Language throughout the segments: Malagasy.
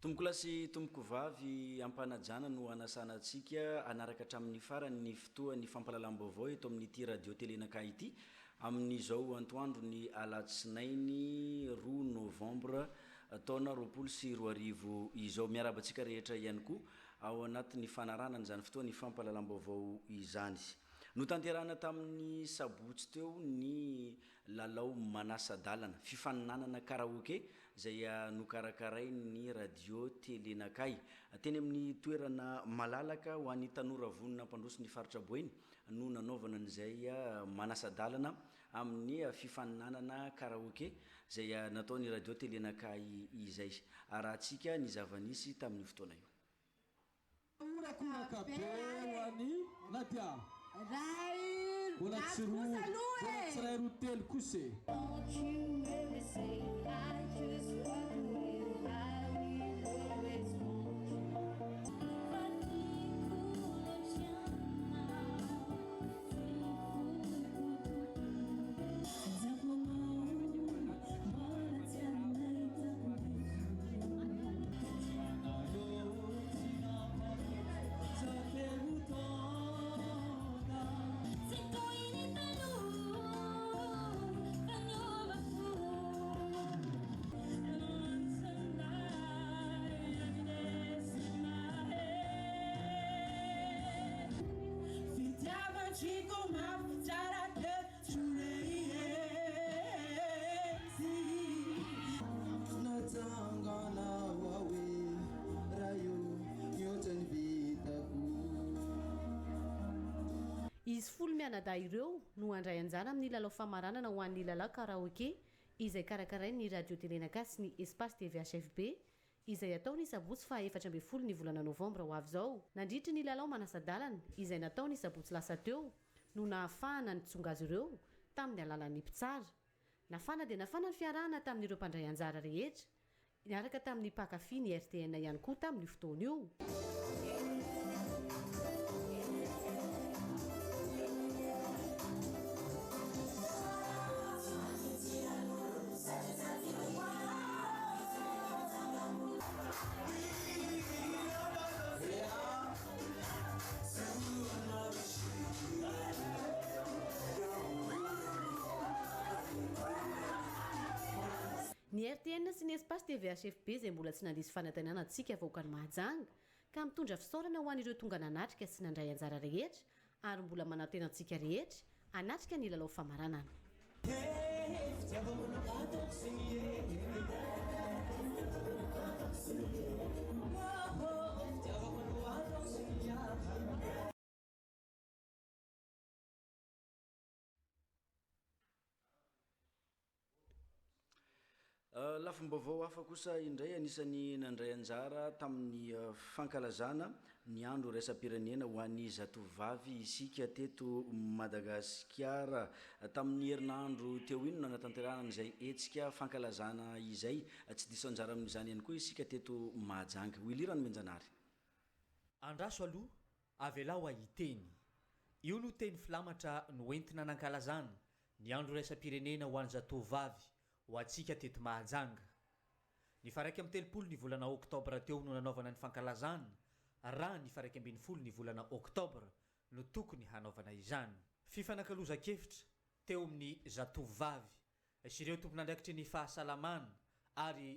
Tomboko lasy tomboko vavy ampanajana no anasanatsika anaraka hatramin'ny farany ny fotoa ny fampalalam-baovao eto amin'ity radio telenaka ity amin'izao antoandro ny alatsinainy 2 novembre taona 2024 izao miarabantsika rehetra ihany koa ao anatin'ny fanaranany zany fotoa ny fampalalam-baovao izany no tanterahana tamin'ny sabotsy teo ny lalao manasa-dalana fifaninanana karaoke zay nokarakaray ny radio telenakay teny amin'ny toerana malalaka ho an'ny tanora vonina ampandroso ny faritra boeny no nanaovana an'izay manasa-dalana amin'ny fifaninanana karaoke zay nataony radio telenakay izay arahantsika ny zava-nisy tamin'ny fotoana io Bola tsiray roa telo kosa izy folo mianada ireo no andray anjara amin'ny lalao famaranana ho an'ny lalao karaoke izay karakaray ny radio telenaka sy ny espace tvhfb izay ataony sabotsy fa 14 ny volana novambra ho avy zao nandritry ny lalao manasa-dalana izay nataony sabotsy lasa teo no nahafahana ny tsonga azy ireo tamin'ny alalan'ny mpitsara nafana dia nafana ny fiarahana tamin'ireo mpandray anjara rehetra niaraka tamin'ny pakafy ny rtn ihany koa tamin'ny fotoana io ny rtn sy ny espace tvhfb zay mbola tsy nandisy fanantenana antsika vahoaka ny mahajanga ka mitondra fisaorana ho an'ireo tonga nanatrika sy nandray anjara rehetra ary mbola manantena antsika rehetra anatrika ny lalao famaranana lafim-baovao hafa kosa indray anisan'ny nandray anjara tamin'ny fankalazana ny andro raisam-pirenena ho an'ny zatovavy isika teto Madagasikara tamin'ny herinandro teo ino nanatanterahana izay etsika fankalazana izay tsy diso anjara amin'izany ihany koa isika teto Mahajanga hoilirany menjanary andraso aloha avela ho ahiteny io no teny filamatra no entina nankalazana ny andro raisam-pirenena ho an'ny zatovavy ho atsika teto Mahajanga ny faraiky amin'ny telopolo ny volana oktobra teo no nanaovana ny fankalazana raha ny faraiky ambin'ny folo ny volana oktobra no tokony hanaovana izany fifanankalozan-kevitra teo amin'ny zatovavy sy ireo tompon'andraikitry ny fahasalamana ary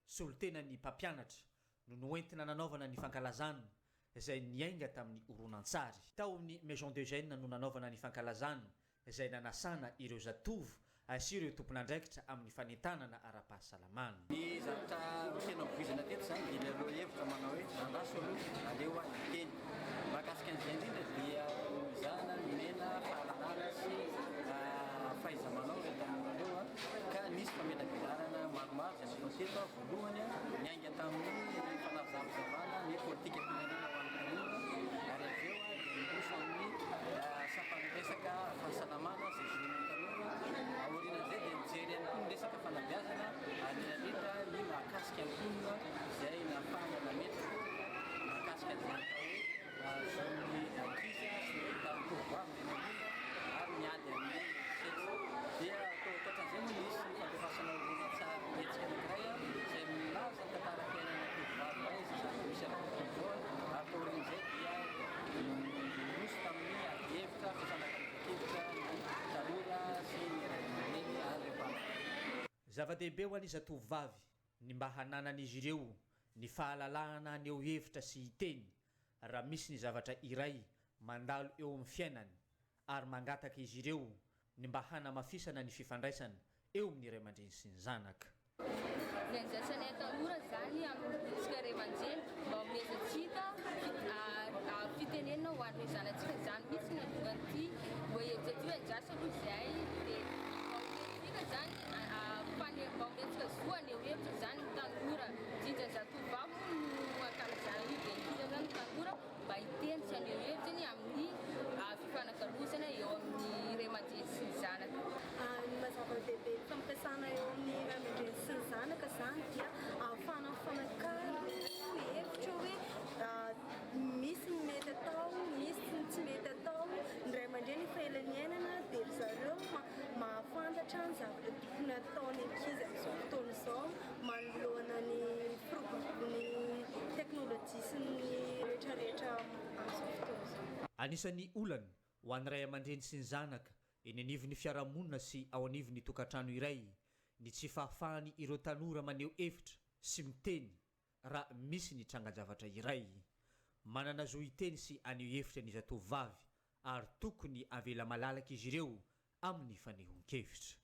solotena ny mpampianatra no noentina nanaovana ny fankalazana izay niainga tamin'ny horonan-tsary tao amin'ny maison de jeune no nanaovana ny fankalazana izay nanasana ireo zatovo sy ireo tompon'andraikitra amin'ny fanentanana ara-pahasalamana ny zavatra tena voizana teto zany dia aloha hevitra manao hoe andraso aloha aleo teny mahakasika an'izay indrindra dia mizana mena fahalalana sy fahaiza-manao rehetan'oleo ka nisy famelam-pidarana maromaro zay natao teto voalohany niainga tamin'ny fanavizavizavana ny politika firenena ho an'ny tanora ary aveo dia miroso amin'ny sampanesaka fahasalamana zay firenena tanora aorian'izay dia mijery amin'ny resaka fanabeazana indrindra ny mahakasika antonona izay nafahana nametiko mahakasika zany atao hoe zaony ankisa sy tamin'nytovavy indrindra ary miady amin'ny setra dia toatran'izay no misy fampiafasana olonatsara etsika anankiray izay milaza tantara-piainana tovavy zava-dehibe ho an'izy tovovavy ny mba hananan'izy ireo ny fahalalahana ny eo hevitra sy hiteny raha misy ny zavatra iray mandalo eo amin'ny fiainany ary mangataka izy ireo ny mba hanamafisana ny fifandraisana eo amin'ny ray aman-dreny sy ny zanaka. Ny anjasanay tanora zany amintsika ray aman-dreny mba mihezatsika fitenenana ho an'ny zanantsika zany mihitsy ny atongan'ity mba hezatsika anjasa aloha izay dia tsika zany mba ometsika zoany eo hevitra zany ny tanora indrindra zatovavy no ankalazana io dia indrindra zany ny tanora mba hitenitra ny eo hevitrany amin'ny fifanakalozana eo amin'ny ray aman-dreny sy ny zanaka. Ny mazava-dehibe ny fampiasana eo amin'ny ray aman-dreny sy ny zanaka zany dia ahafahana mifanakalo hevitra hoe misy ny mety atao, misy ny tsy mety atao, ny ray aman-dreny efa ela niainana dia ry zareo mahafantatra ny zavatra tokony ataony ankizy amin'izao fotoana izao manoloana ny firoborobon'ny teknôlôjia sy ny rehetrarehetra amin'izao fotoana izao. Anisan'ny olana ho an'ny ray aman-dreny sy ny zanaka eny anivon'ny fiarahamonina sy ao anivon'ny tokantrano iray ny tsy fahafahany ireo tanora maneho hevitra sy miteny raha misy ny trangan-javatra iray. Manana zo hiteny sy aneho hevitra ny zatovovavy ary tokony avela malalaka izy ireo amin'ny fanehoan-kevitra.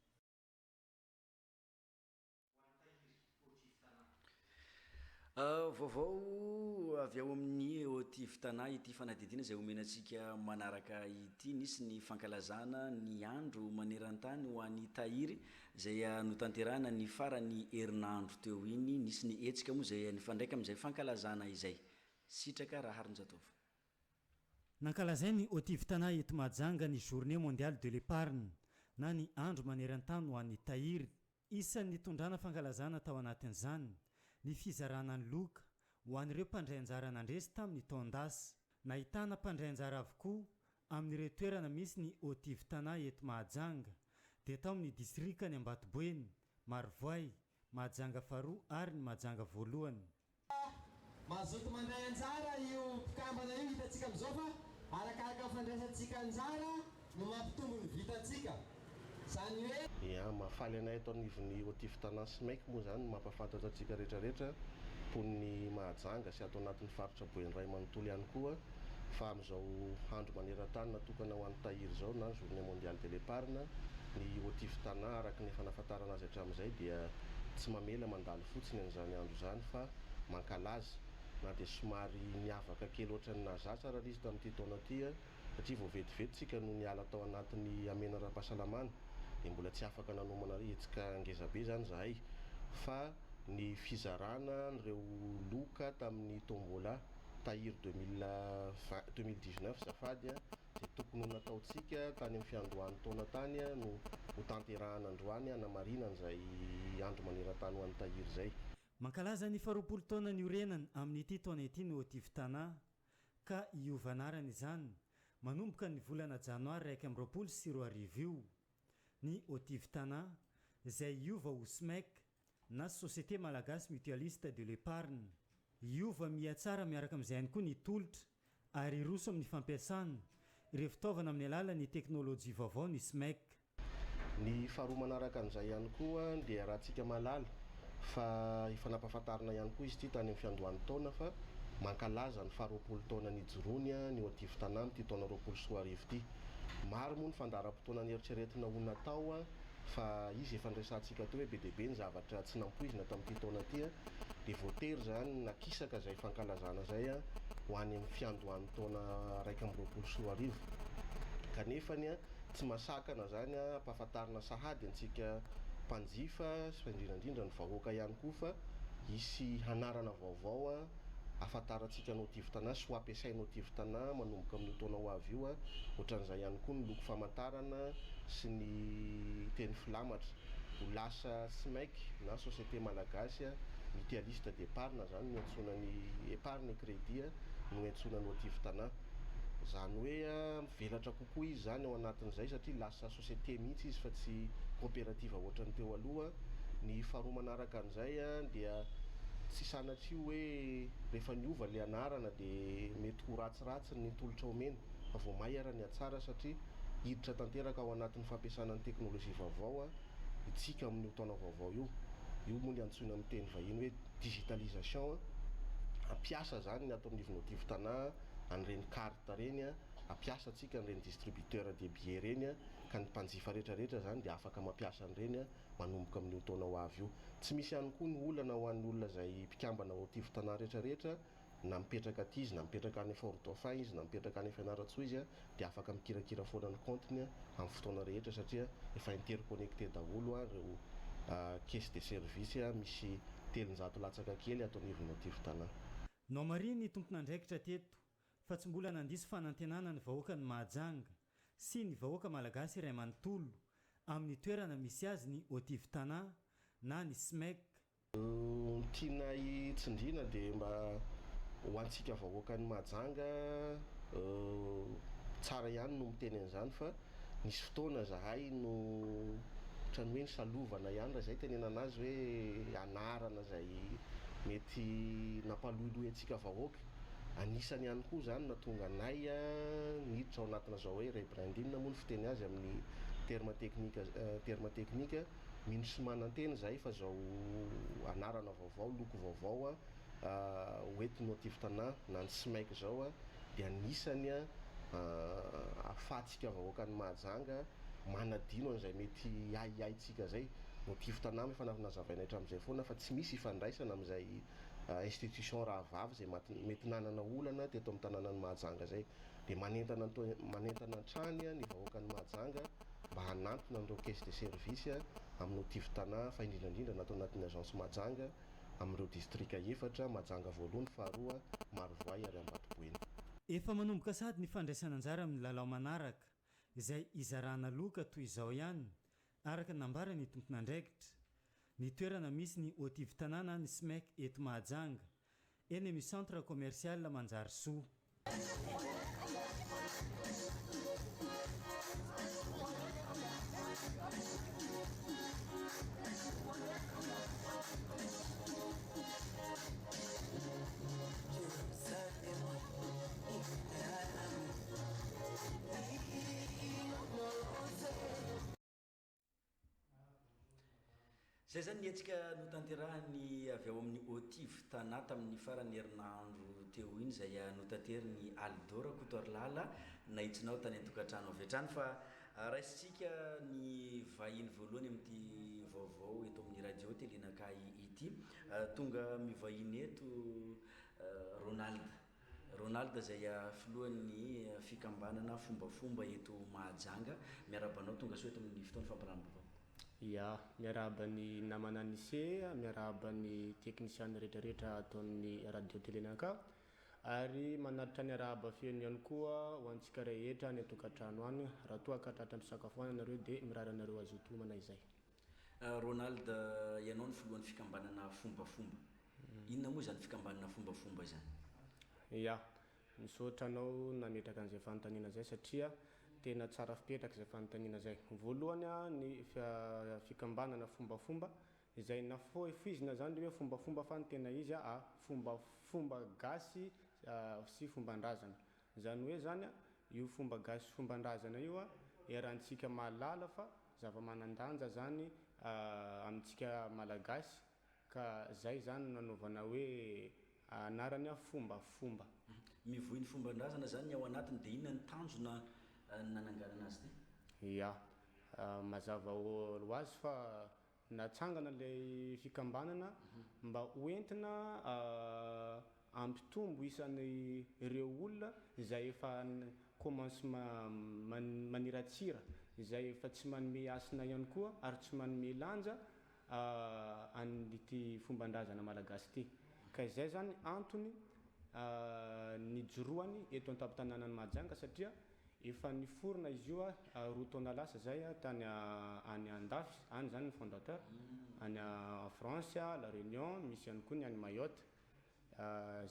Vaovao avy ao amin'ny Haut-Tiv Tana ity fanadidina izay omenantsika manaraka ity, nisy ny fankalazana ny andro maneran-tany ho an'ny tahiry izay notanterahana ny farany herinandro teo iny, nisy ny hetsika moa izay nifandraika amin'izay fankalazana izay. Sitraka raha Harinjatova. Nankalazay ny Haut-Tiv Tana eto Mahajanga ny journée mondiale de l'épargne na ny andro maneran-tany ho an'ny tahiry. Isan'ny tondrana fankalazana tao anatin'izany ny fizarana ny loka ho an'ireo mpandray anjara nandresy tamin'ny taondasy. Nahitana mpandray anjara avokoa amin'ireo toerana misy ny Haut-Tiv Tana eto Mahajanga dia tao amin'ny distrikany Ambatoboeny, Marivoay, Mahajanga faharoa ary ny Mahajanga voalohany. Mazoto mandray anjara io mpikambana io hitantsika amin'izao fa arakaraka fandraisantsika anjara no mampitombo ny vitantsika. Zany hoe mahafaly anay eto anivon'ny Haut-Tiv Tana sy Maiky moa zany mampafantatra antsika rehetrarehetra pon'ny Mahajanga sy ato anatin'ny faritra Boeny Ray manontolo ihany koa fa amin'izao andro maneran-tany natokana ho an'ny tahiry izao na journée mondiale de l'épargne ny Haut-Tiv Tana araka ny fanafantarana azy hatramin'izay dia tsy mamela mandalo fotsiny an'izany andro zany fa mankalaza na dia somary miavaka kely ohatran'ny nazatra raha izy tamin'ity taona ity satria vao vetivety no niala tao anatin'ny amena ara-pahasalamana dia mbola tsy afaka nanomana hetsika ngezabe zany zahay fa ny fizarana ireo loka tamin'ny tombola tahiry 2019 zafady dia tokony ho nataontsika tany amin'ny fiandohan'ny taona tany no tanterahana androany hanamarina an'izay andro maneran-tany ho an'ny tahiry izay. Mankalaza ny 20 taona niorenany amin'ity taona ity ny Haut-Tiv Tana ka iovanarany izany manomboka ny volana janoary 2024 io. Ny Haut-Tiv Tana izay iova ho SMEC na Société Malagasy Mutualiste de l'épargne. Iova miatsara miaraka amin'izay ihany koa ny tolotra ary roso amin'ny fampiasana ireo fitaovana amin'ny alalan'ny teknôlôjia vaovao ny SMEC. Ny faharoa manaraka an'izay ihany koa dia rahantsika malala fa efa nampahafantarina ihany koa izy ity tany amin'ny fiandohan'ny taona fa mankalaza ny 20 taona nijoroany ny Haut-Tiv Tana amin'ity taona 2024 ity. Maro moa ny fandaharam-potoana nieritreretina ho natao fa izy efa nresantsika teo hoe be dia be ny zavatra tsy nampoizina tamin'ity taona ity dia voatery zany nakisaka izay fankalazana izay ho any amin'ny fiandohan'ny taona 2024 kanefa tsy masakana zany ampahafantarina sahady antsika mpanjifa sy indrindrandrindra ny vahoaka ihany koa fa hisy hanarana vaovao ahafantarantsika ny Haut-Tiv Tana sy ho ampiasain'ny Haut-Tiv Tana manomboka amin'ny taona ho avy io ohatran'izay ihany koa ny loko famantarana sy ny teny filamatra ho lasa SMEC na Société Malagasy Mutualiste d'épargne zany no antsonany épargne crédit no antsonany Haut-Tiv Tana. Zany hoe mivelatra kokoa izy zany ao anatin'izay satria lasa société mihitsy izy fa tsy coopérative ohatran'ny teo aloha. Ny faharoa manaraka an'izay dia tsy sanatria hoe rehefa niova le anarana dia mety ho ratsiratsy ny tolotra omena fa vao may ara ny atsara satria hiditra tanteraka ao anatin'ny fampiasana ny teknôlôjia vaovao itsika amin'io taona vaovao io moa ny antsoina amin'ny teny vahiny hoe digitalisation. Ampiasa zany ny ato anivon'ny tivitana an'ireny carte reny ampiasa atsika an'ireny distributeur de billets reny ka ny mpanjifa rehetrarehetra zany dia afaka mampiasa an'ireny manomboka amin'io taona ho avy io. Tsy misy ihany koa ny olana ho an'ny olona izay mpikambana ao tivitana rehetrarehetra na mipetraka aty izy na mipetraka any Fort Dauphin izy na mipetraka any Fianaratsoa izy dia afaka mikirakira foana ny compteny amin'ny fotoana rehetra satria efa interconnecté daholo ireo caisse de service misy 300 latsaka kely ato anivon'ny tivitana. No mariny tompona andraikitra teto fa tsy mbola nandisy fanantenana ny vahoaka ny Mahajanga sy ny vahoaka malagasy iray manontolo amin'ny toerana misy azy ny Haut-Tivitana na ny SMEC. Tiana hitsindriana dia mba ho antsika vahoaka ny Mahajanga tsara ihany no miteny an'izany fa nisy fotoana zahay no ohatrany hoe ny salovana ihany raha izay tenenana azy hoe anarana izay mety nampaloiloy antsika vahoaka. Anisany ihany koa zany natonga anay niditra ao anatina zao hoe rebranding moa ny fiteny azy amin'ny terme teknika mino sy mananteny zay fa zao anarana vaovao loko vaovao hoentin'ny Haut-Tivitana na ny SMEC zao dia anisany ahafahantsika vahoaka ny Mahajanga manadino an'izay mety aiaitsika zay. Haut-Tivitana efa nazavaina hatramin'izay foana fa tsy misy ifandraisana amin'izay institution rahavavy zay mety nanana olana teto amin'ny tanànan'ny Mahajanga zay dia manentana trany ny vahoaka ny Mahajanga mba hanantona an'ireo caisse de service amin'ny Haut-Tivitana fa indrindrandrindra natao anatin'ny agence Mahajanga amin'ireo distrika 4 Mahajanga voalohany, faharoa, Marivoay ary Ambatoboeny. Efa manomboka sady ny fandraisana anjara amin'ny lalao manaraka izay izarana loka toy izao ihany araka nambara ny tompona andraikitra ny toerana misy ny Haut-Tivitana na ny SMEC eto Mahajanga eny amin'ny centre commercial Manjarisoa. Zay zany niantsika no tanterahany avy ao amin'ny Haut-Tivitana tamin'ny farany herinandro teo iny izay notanteriny Alidora Kotorlala nahitsinao tany an-tokantrano avy hatrany fa raisitsika ny vahiny voalohany amin'ity vaovao eto amin'ny radio telenakay ity tonga mivahiny eto Ronald izay filohan'ny fikambanana fombafomba eto Mahajanga miarabanao tonga soa eto amin'ny fotoana fampiarahana. Ya, miarahaba ny namana Nise, miarahaba ny teknisiany rehetrarehetra atao amin'ny radio telenaka ary manaritra ny arahaba feony ihany koa ho antsika rehetra ny atokantrano any raha toa ka tratra misakafoana nareo dia mirara nareo azo tomana izay. Ronald, ianao ny filohan'ny fikambanana fombafomba. Inona moa zany fikambanana fombafomba zany? Ya, misaotra anao nametraka an'izay fanontaniana zay satria tena tsara fipetraka izay fanontaniana zay. Voalohany ny fikambanana fombafomba izay nafoizina zany hoe fombafomba fa ny tena izy fombafomba gasy sy fombandrazana. Zany hoe zany io fomba gasy fombandrazana io iarahantsika mahalala fa zava-manandanja zany amintsika malagasy ka zay zany nanaovana hoe anarany fombafomba. Mivohy ny fombandrazana zany ao anatiny dia inona ny tanjona nananganana azy ty? Ya, mazava ho azy fa natsangana ilay fikambanana mba hoentina ampitombo isan'ny ireo olona izay efa commence maniratsira, izay efa tsy manome asina ihany koa ary tsy manome lanja an'ity fombandrazana malagasy ty. Ka izay zany antony nijoroany eto an-tampon-tanànan'ny Mahajanga satria efa niforona izy io roa taona lasa zay tany any Andafy, any zany ny fondateur, any France, La Réunion, misy ihany koa ny any Mayotte.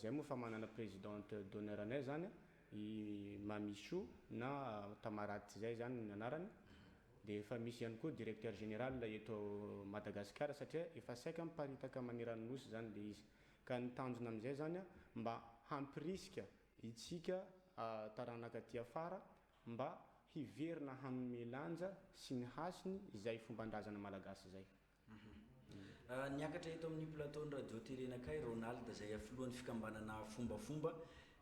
Zay moa fa manana présidente d'honneur anay zany i Mamichou na Tamaraty zay zany ny anarany. Dia efa misy ihany koa directeur général eto Madagasikara satria efa saika miparitaka manerana nosy zany le izy. Ka ny tanjona amin'izay zany mba hampirisika itsika taranaka aty afara mba hiverina hanome lanja sy ny hasiny izay fomban-drazana malagasy zay. Niakatra eto amin'ny plateau ny radio télé nakay Ronald zay aflohan'ny fikambanana fombafomba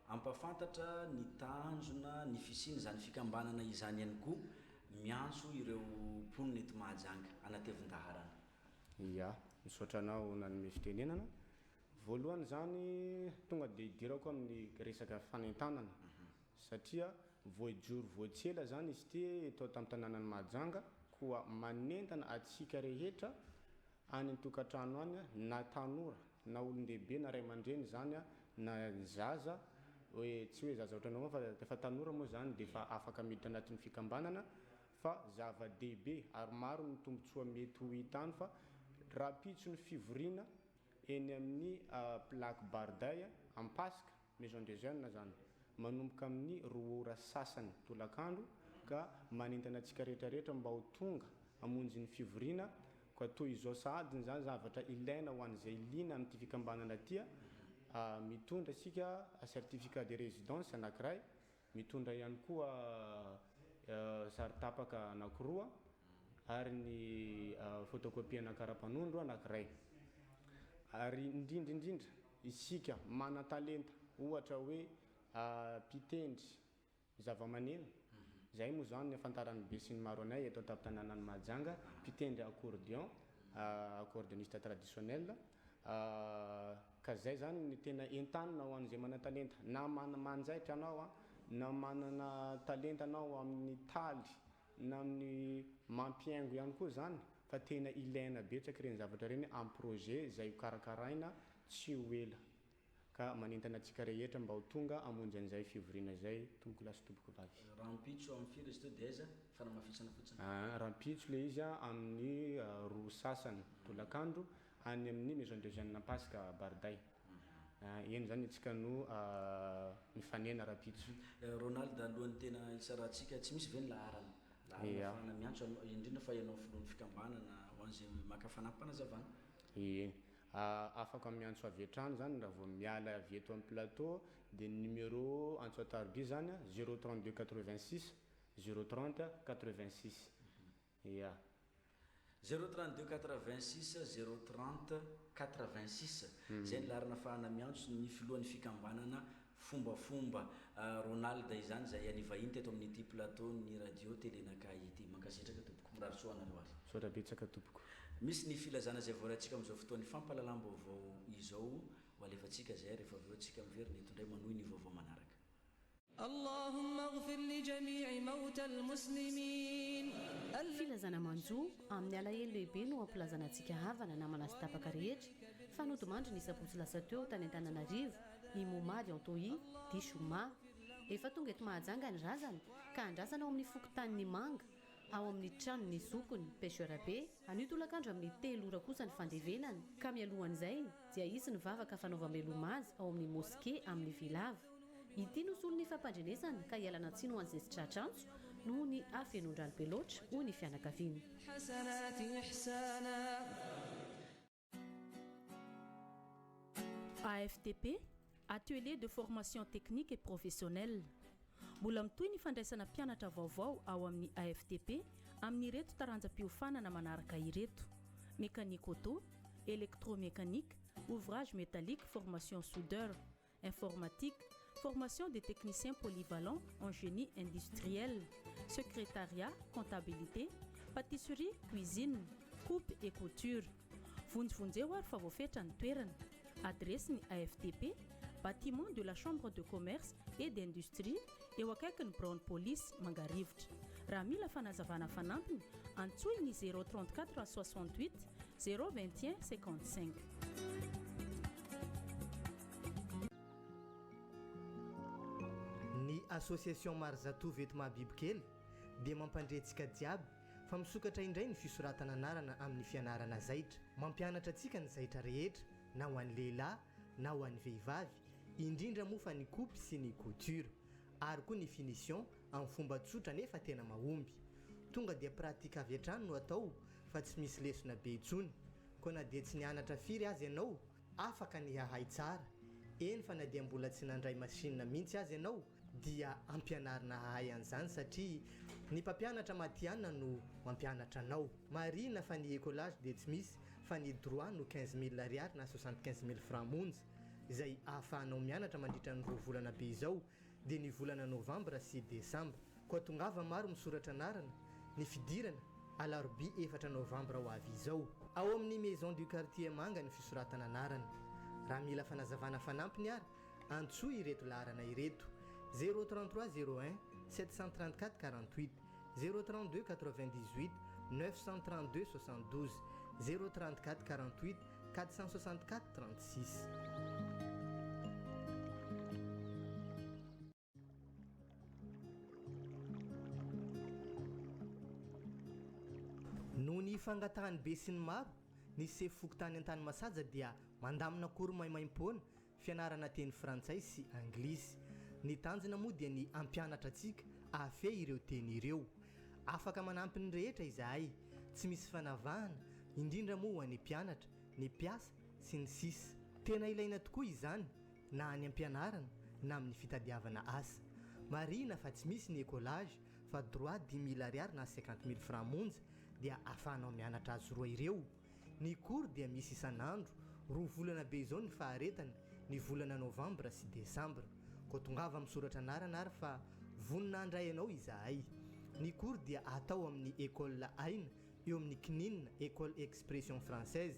ampafantatra ny tanjona ny fisiny zany fikambanana izany ihany koa miantso ireo mponina eto Mahajanga anatevin-daharana. Ya, misaotra anao nanome fitenenana. Voalohany zany tonga de idirako amin'ny resaka fanentanana satria voajoro voatsela zany izy ty eto tamin'ny tanànan'ny Mahajanga koa manentana atsika rehetra any an-tokantrano any na tanora na olon-dehibe na ray aman-dreny zany na zaza hoe tsy hoe zaza ohatranao fa tanora moa zany de fa afaka miditra anatin'ny fikambanana fa zava-dehibe ary maro ny tombontsoa mety ho hitany fa raha pitso ny fivoriana eny amin'ny plaque Barday Ampasika Maison des Jeunes zany manomboka amin'ny 2 ora sasany tolakandro ka manentana atsika rehetrarehetra mba ho tonga hamonjy ny fivoriana ka toy izao sahady zany zavatra ilaina ho an'izay liana amin'ity fikambanana tia mitondra sika certificat de résidence anankiray mitondra ihany koa sary tapaka anankiroa ary ny photocopie anakara-panondro anankiray ary indrindra isika mana talenta ohatra hoe mpitendry zava-maneno zay moa zany ny afantaran'ny be sy ny maro anay eto an-tanànan'ny Mahajanga mpitendry accordion accordioniste traditionnel ka zay zany ny tena entanina ho an'izay mana talenta na manjaitra anao na manana talenta anao amin'ny taly na amin'ny mampiaingo ihany koa zany fa tena ilaina betsaka reny zavatra reny amin'ny projet zay karakaraina tsy ho ela ka manentana atsika rehetra mba ho tonga hamonjy an'izay fivoriana zay tomboko lasy tomboko vavy. Rampitso amin'ny firy izy to de aiza fanamafisana fotsiny? Rampitso le izy amin'ny 2 sasany tolakandro any amin'ny Maison des Jeunes Ampasika Barday. Eny zany atsika no mifanena Rampitso. Ronald alohan'ny tena isarahantsika tsy misy ve ny laharana? Laharana miantso indrindra fa ianao filohan'ny fikambanana ho an'izay maka fanampanazavana. Afaka miantso avy hatrany zany raha vao miala avy eto amin'ny plateau de numéro antso atarby zany 032 86 030 86. Ya. 032 86 030 86 zay ny laharana ahafahana miantso ny filohan'ny fikambanana fombafomba. Ronald izany zay anivahiny teto amin'ity plateau ny radio télé nakay ity. Mankasitraka tompoko mirary soana loary. Sotra betsaka tompoko. Misy ny filazana zay voarantsika amin'izao fotoan'ny fampahalalam-baovao izao ho alefantsika zay rehefa avy eo atsika miverina eto indray manohy ny vaovao manaraka. Allahumma ighfir li jami'i mawta al-muslimin. Filazana manjo amin'ny alahelo lehibe no ampilazana antsika havana namana sy tapaka rehetra fa nodomandry ny sabotsy lasa teo tany Antananarivo i Momady Antohi Dishoma efa tonga eto Mahajanga ny razana ka andrasana ao amin'ny fokontany manga ao amin'ny tranony zokony pêcheur be anio tolakandro amin'ny 3 ora kosa ny fandevenany ka mialohan'izay dia isy ny vavaka fanaovam-belomazy ao amin'ny moské amin'ny Vilava. Ity no solony fampandrenesana ka ialana tsiny ho an'izay sy tratrantso noho ny afenondrano be loatra hoy ny fianakaviany. AFTP, Atelier de formation technique et professionnelle. Mbola mitohy ny fandraisana mpianatra vaovao ao amin'ny AFTP amin'ny ireto taranjam-piofanana manaraka ireto: mécanique auto, électromécanique, ouvrage métallique, formation soudeur, informatique, formation des techniciens polyvalents en génie industriel, secrétariat, comptabilité, pâtisserie, cuisine, coupe et couture. Vonjevonjeo ary fa voafetra ny toerana. Adresse ny AFTP, bâtiment de la Chambre de commerce et d'industrie eo akaiky ny Brown Police Mangarivotra. Raha mila fanazavana fanampiny antsoy ny 034 68 021 55. Ny association Marzatovy eto Mahibibikely dia mampandrentsika jiaby fa misokatra indray ny fisoratana anarana amin'ny fianarana zaitra, mampianatra antsika ny zaitra rehetra na ho an'ny lehilahy na ho an'ny vehivavy, indrindra moa fa ny coupe sy ny couture, ary koa ny finition amin'ny fomba tsotra nefa tena mahomby. Tonga dia pratika avy hatrany no atao fa tsy misy lesona be intsony, koa na dia tsy nianatra firy azy ianao afaka ny hahay tsara. Eny fa na dia mbola tsy nandray masinina mihitsy azy ianao dia ampianarina ahay an'izany satria ny mpampianatra matianina no mampianatra anao. Marina fa ny écolage dia tsy misy fa ny droit no 15 000 ariary na 75 000 francs monja izay ahafahanao mianatra mandritra ny 2 volana be izao dia ny volana novambra sy desambra. Koa tongava maro misoratra anarana ny fidirana alarobia 4 novambra ho avy izao. Ao amin'ny maison du quartier manga ny fisoratana anarana. Raha mila fanazavana fanampiny ary antsoa ireto laharana ireto: 033 01 734 48 032 98 932 72 034 48 464 36. Noho ny fangatahany be sy ny maro ny sefokotany an-tany masaja dia mandamina kory maimaim-poana fianarana teny frantsay sy anglisy. Ny tanjona moa dia ny ampianatra antsika afe ireo teny ireo. Afaka manampy ny rehetra izahay, tsy misy fanavahana, indrindra moa ho an'ny mpianatra, ny mpiasa sy ny sisa. Tena ilaina tokoa izany na any ampianarana na amin'ny fitadiavana asa. Marina fa tsy misy ny écolage fa droit 10 000 ariary na 50 000 francs monja dia ahafahanao mianatra azy roa ireo. Ny cours dia misy isan'andro, 2 volana be izao ny faharetana, ny volana novambra sy desambra. Koa tongava misoratra anarana ary fa vonina andray anao izahay. Ny cours dia atao amin'ny école Aina eo amin'ny Kininina, école expression française.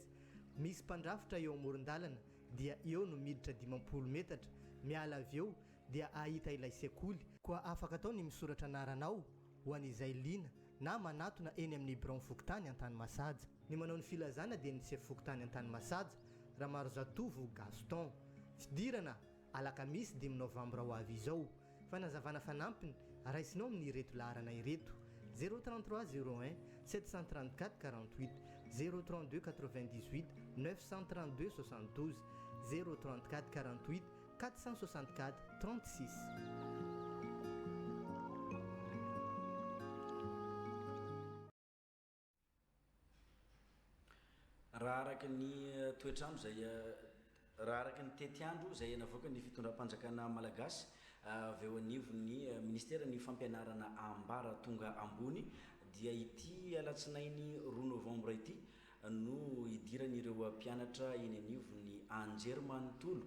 Misy mpandrafitra eo amoron-dalana dia eo no miditra 50 metatra. Miala avy eo dia ahita ilay sekoly. Koa afaka atao ny misoratra anaranao ho an'izay liana na manatona eny amin'ny Bron Fokotany an-tany masaja. Ny manao ny filazana dia ny sefo Fokotany an-tany masaja Ramarzatovo Gaston. Fidirana alakamisy 5 novambra ho avy izao. Fanazavana fanampiny raisinao amin'ny ireto laharana ireto: 033 01 734 48 032 98 932 72 034 48 464 36. raha araka ny toetrandro zay raha araka ny tetiandro zay navoaka ny fitondram-panjakana malagasy avy eo anivon'ny ministera ny fampianarana ambara tonga ambony dia ity alatsinainy 2 novambra ity no idiran'ireo mpianatra eny anivon'ny anjerimanontolo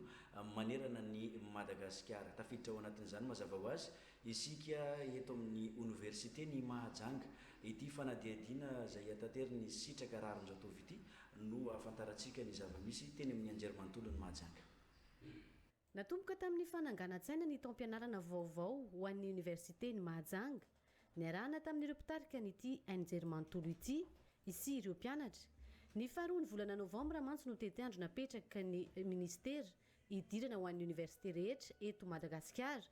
manerana ny Madagasikara. Tafiditra ao anatin'izany mazava ho azy isika eto amin'ny université ny Mahajanga ity fanadiadiana zay atateriny sitraka raronjatov ity no afantarantsika ny zava-misy teny amin'ny anjerimanontolo ny Mahajanga. Natomboka tamin'ny fananganan-tsaina ny taom-pianarana vaovao ho an'ny université ny Mahajanga. Niarahana tamin'ireo mpitarika nyity anjerimanontolo ity isy ireo mpianatra. Ny faharoa ny volana novambra mantsy no tetiandro napetraka ny ministera idirana ho an'ny université rehetra eto Madagasikara.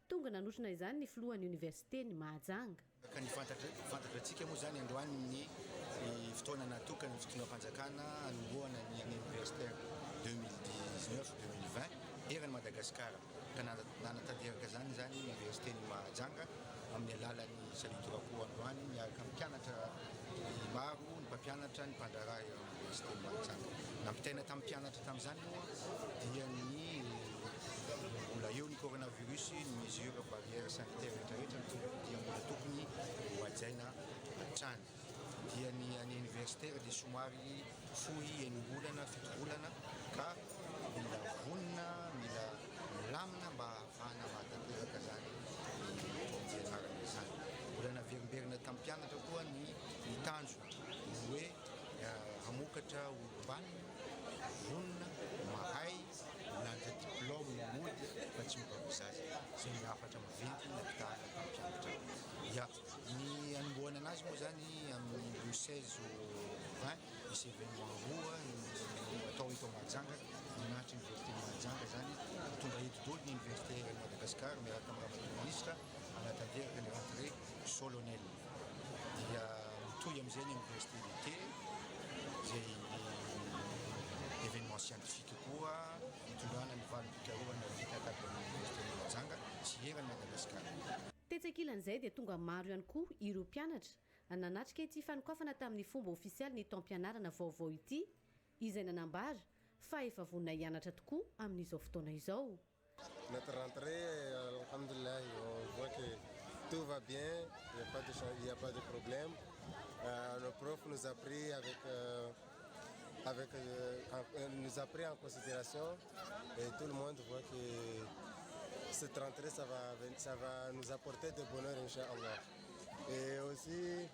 Tonga nanotrona izany ny filohan'ny université ny Mahajanga. Ka ny fantatra antsika moa zany androany ny fotoana natokana ny fitondram-panjakana anombohana ny université 2019-2020 eran'ny Madagasikara. Ka nanatanteraka zany université ny Mahajanga amin'ny alalan'ny salitorakoa androany miaraka amin'ny mpianatra maro, ny mpampianatra, ny mpandraraha eo amin'ny université ny Mahajanga. Nampitaina tamin'ny mpianatra tamin'izany moa dia ny mbola eo ny coronavirus, ny mesure barrière sanitaire rehetrarehetra dia mbola tokony hoajaina hatrany. Dia ny universitaire dia somary fohy enim-bolana, 7 volana ka mila vonina, mila milamina mba ahafahana mahatanteraka zany fianarana izany. Mbola naverimberina tamin'ny mpianatra koa ny tanjo hoe hamokatra olobanina, vonina, mahay, milanja diplôme mody fa tsy mibabizazy. Zay ny afatra maventy napitahana tamin'ny mpianatra. Ya, ny anombohana anazy moa zany amin'ny 16 20 misy événement roa atao eto Mahajanga, ninahitra université Mahajanga zany mitondra hodi-dolo ny université de Madagascar miaraka amin'ny rahaministra anatanteraka ny rentrée solennelle. Dia mitohy amin'izay ny université d'été zay événement scientifique koa mitondrana ny valom-pikarohana fitataka amin'ny université Mahajanga sy eran'ny Madagasikara. Tetsekilan'izay dia tonga maro ihany koa ireo mpianatra nanatrika ity fanokafana tamin'ny fomba ofisialy ny taom-pianarana vaovao ity izay nanambara fa efa vonina hianatra tokoa amin'izao fotoana izao. notre rentrée, alhamdoulilah, on voit que tout va bien, il n'y a pas de problème. Le prof nous a pris nous a pris en considération et tout le monde voit que cette rentrée, ça va nous apporter de bonheur, Inch'Allah. Et aussi,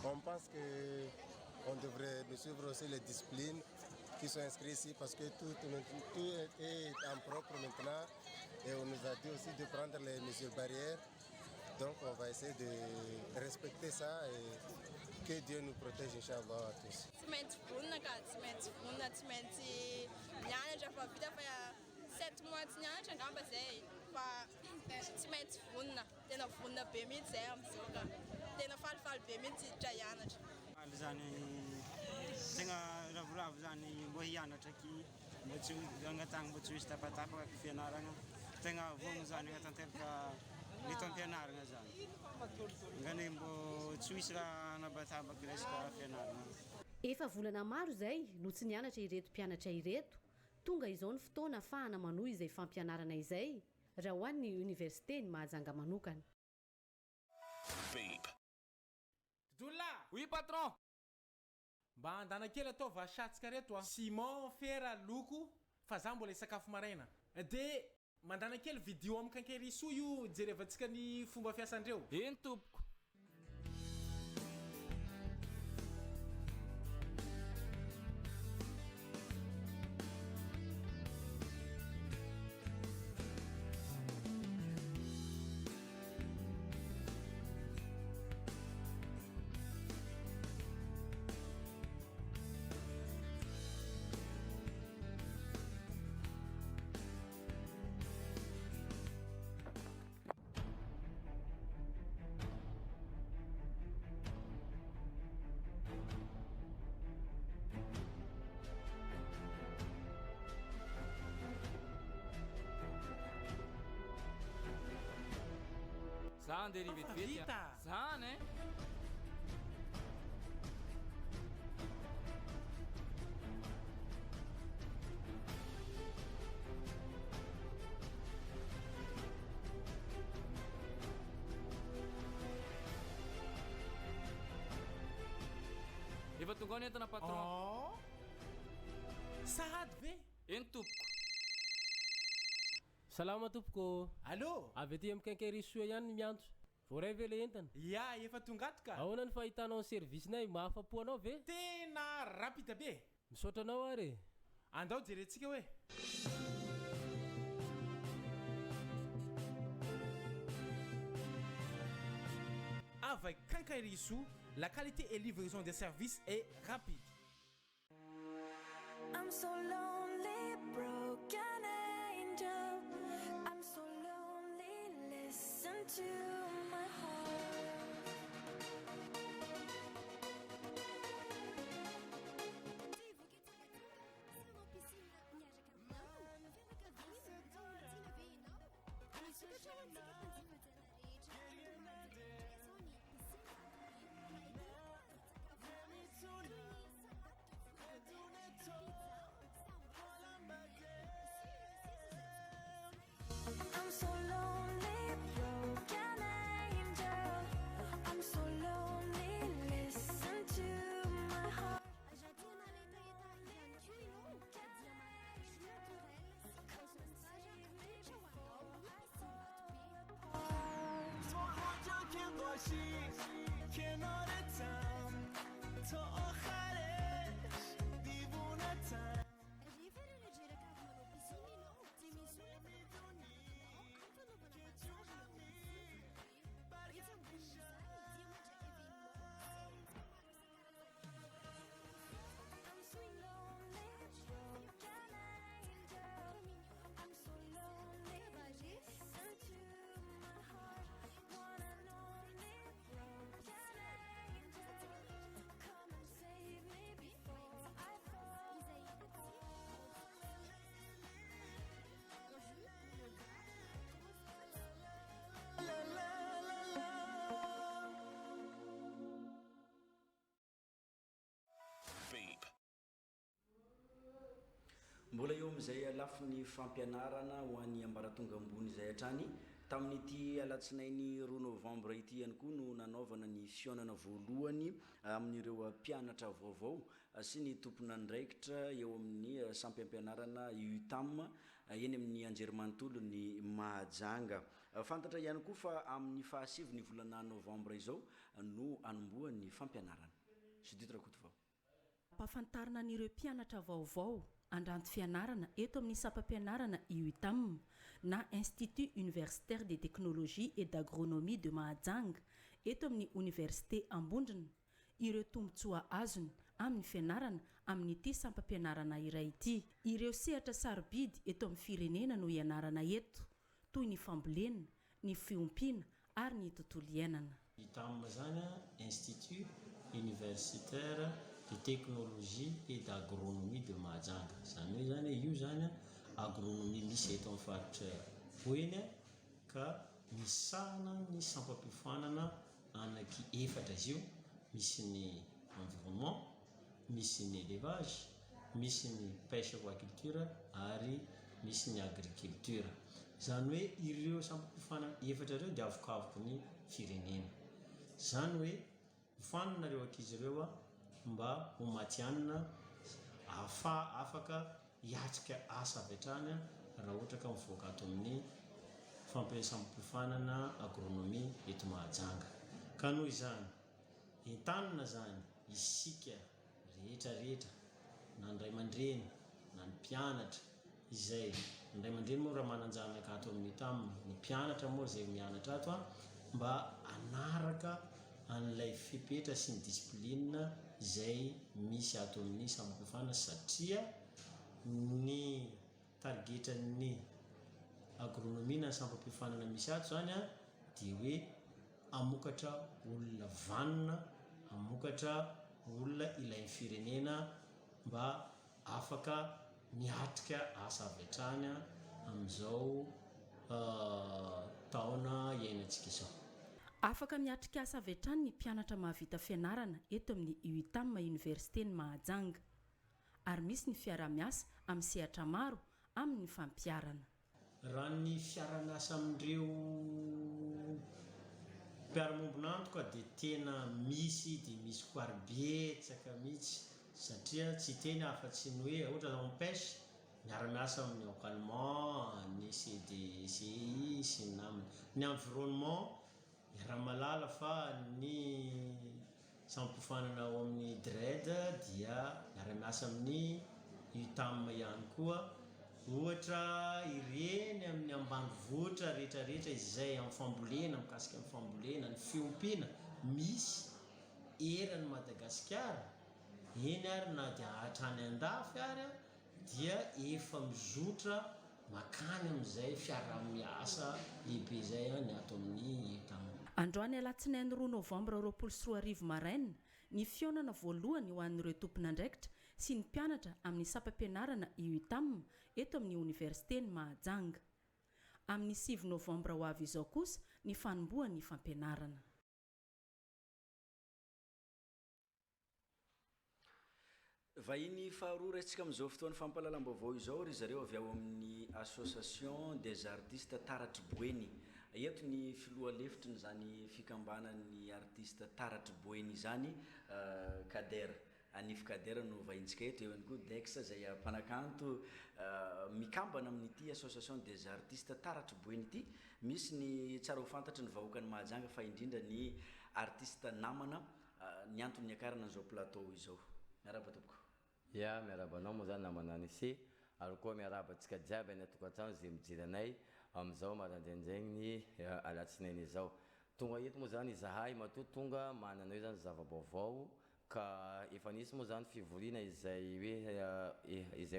on pense qu'on devrait nous suivre aussi les disciplines qui sont inscrites ici parce que tout est en propre maintenant et on nous a dit aussi de prendre les mesures barrières. Donc on va essayer de respecter ça et que Dieu nous protège, Inch'Allah, à tous. Tegna ravoravo zany mbô hianatra aky mbo tsy agnatagny mbo tsy misy tapatapaka fianaragna tegna vogno zany agnatanteraka mety am-pianaragna zany ngany mbo tsy misy raha anabatabaka resaka fianaragna. Efa volana maro izay no tsy nianatra ireto mpianatra ireto, tonga izao ny fotoana ahafahana manohy izay fampianarana izay raha ho an'ny université ny Mahajanga manokana. Doula! Oui patron! Mba andana kely atao vasatsika reto a Simon Fera loko fa za mbola sakafo maraina de mandana kely vidéo amin'ny kankeriso io jerevantsika ny fomba fiasandreo. Eny tompoko. Zany dia rivetivety zany e. Efa tonga ny entana patron. Sahady ve? Eny tompoko. Salama tompoko. Allô? Avy aty amin'ny kankerisoa ihany miantso. Voray ve le entana? Ya, efa tongatka. Ahoana ny fahitanao ny service-nay mahafapo anao ve? Tena rapide be. Misaotra anao ary. Andao jerentsika hoe. Avec Kankerisu, la qualité et livraison des services est rapide. I'm so lonely, broken angel. I'm so lonely, listen to my I'm so lonely, broken angel. I'm so lonely, listen to my heart. Wanna know me, broken angel. Come and say amizay alafo ny fampianarana ho an'ny ambaratonga ambony zay hatrany tamin'ity alatsinainy 2 novembre ity ihany koa no nanaovana ny fionana voalohany amin'ireo mpianatra vaovao sy ny tompona andraikitra eo amin'ny sampy ampianarana UTAM eny amin'ny anjerimanontolo ny Mahajanga. Fantatra ihany koa fa amin'ny fahasivy ny volana novembre izao no anombohan'ny fampianarana. Judith Rakotovao. Ampahafantarina an'ireo mpianatra vaovao andranto fianarana eto amin'ny sampam-pianarana UTAM na Institut Universitaire de Technologie et d'Agronomie de Mahajanga eto amin'ny Université Ambondrina ireo tombotsoa azony amin'ny fianarana amin'ity sampam-pianarana iray ity. Ireo sehatra sarobidy eto amin'ny firenena no ianarana eto toy ny fambolena, ny fiompiana ary ny tontolo iainana. UTAM zany Institut Universitaire de Technologie et d'Agronomie de Mahajanga. Zany hoe zany io zany agronomie misy eto amin'ny faritra Boeny ka misahana ny sampam-pifanana anaky efatra izy io. Misy ny environnement, misy ny élevage, misy ny pêche aquaculture ary misy ny agriculture. Zany hoe ireo sampam-pifanana efatra ireo dia avokavoko ny firenena. Zany hoe mifanana reo ankizy ireo mba ho matianina afaka hiatrika asa avy hatrany raha ohatra ka mivoaka ato amin'ny fampiasam-pifanana agronomie eto Mahajanga. Ka noho izany entanina zany isika rehetrarehetra na ny ray aman-dreny na ny mpianatra izay ny ray aman-dreny moa raha mananjanaka ato amin'ny UTAM, ny mpianatra moa izay mianatra ato mba anaraka an'ilay fepetra sy ny discipline izay misy ato amin'ny sampam-pifanana satria ny targetran'ny agronomie na sampam-pifanana misy ato zany dia hoe amokatra olona vanona, amokatra olona ilain'ny firenena mba afaka miatrika asa avy hatrany amin'izao taona iainantsika izao. Afaka miatrika asa avy hatrany ny mpianatra mahavita fianarana eto amin'ny UTAM Université ny Mahajanga ary misy ny fiara-miasa amin'ny sehatra maro amin'ny fampiarana. Raha ny fiara-miasa amin'ireo mpiara-mombonantoka dia tena misy dia misy koarbetsaka mihitsy satria tsy teny afa-tsy ny hoe ohatra zao pêche miara-miasa amin'ny environnement, ny CDCI sy ny namany. Ny environnement raha malala fa ny sampam-pifanana ao amin'ny DRED dia miara-miasa amin'ny UTAM ihany koa. Ohatra ireny amin'ny ambanivohitra rehetrarehetra izay amin'ny fambolena, mikasika amin'ny fambolena, ny fiompiana misy eran'ny Madagasikara eny ary na dia hatrany andafy ary dia efa mizotra makany amin'izay fiara-miasa lehibe izay ny ato amin'ny UTAM. Androany alatsinainy 2 novembre 2024 maraina ny fionana voalohany ho an'ireo tompona andraikitra sy ny mpianatra amin'ny sampam-pianarana UTAM eto amin'ny Université ny Mahajanga. Amin'ny 9 novembre ho avy izao kosa ny fanombohan'ny fampianarana. Vahiny faharoa raisitsika amin'izao fotoana fampahalalam-baovao izao ry zareo avy ao amin'ny Association des Artistes Taratry Boeny. Eto ny filoha-lefitry n'izany fikambanan'ny artiste Taratry Boeny izany Kader. Anif Kader no vahintsika eto eo ihany koa Dex izay mpanakanto mikambana amin'ity Association des Artistes Taratry Boeny ity. Misy ny tsara ho fantatry ny vahoaka ny Mahajanga fa indrindra ny artiste namana ny antony akarana an'izao plateau izao. Miaraba tompoko. Ya miarabanao moa zany namana anisy ary koa miarabantsika jiaby any atokantrano izay mijery anay amin'izao marandraindraigny alatsinainy izao. Tonga eto moa zany izahay matoa tonga manana hoe zany zava-baovao ka efa nisy moa zany fivoriana izay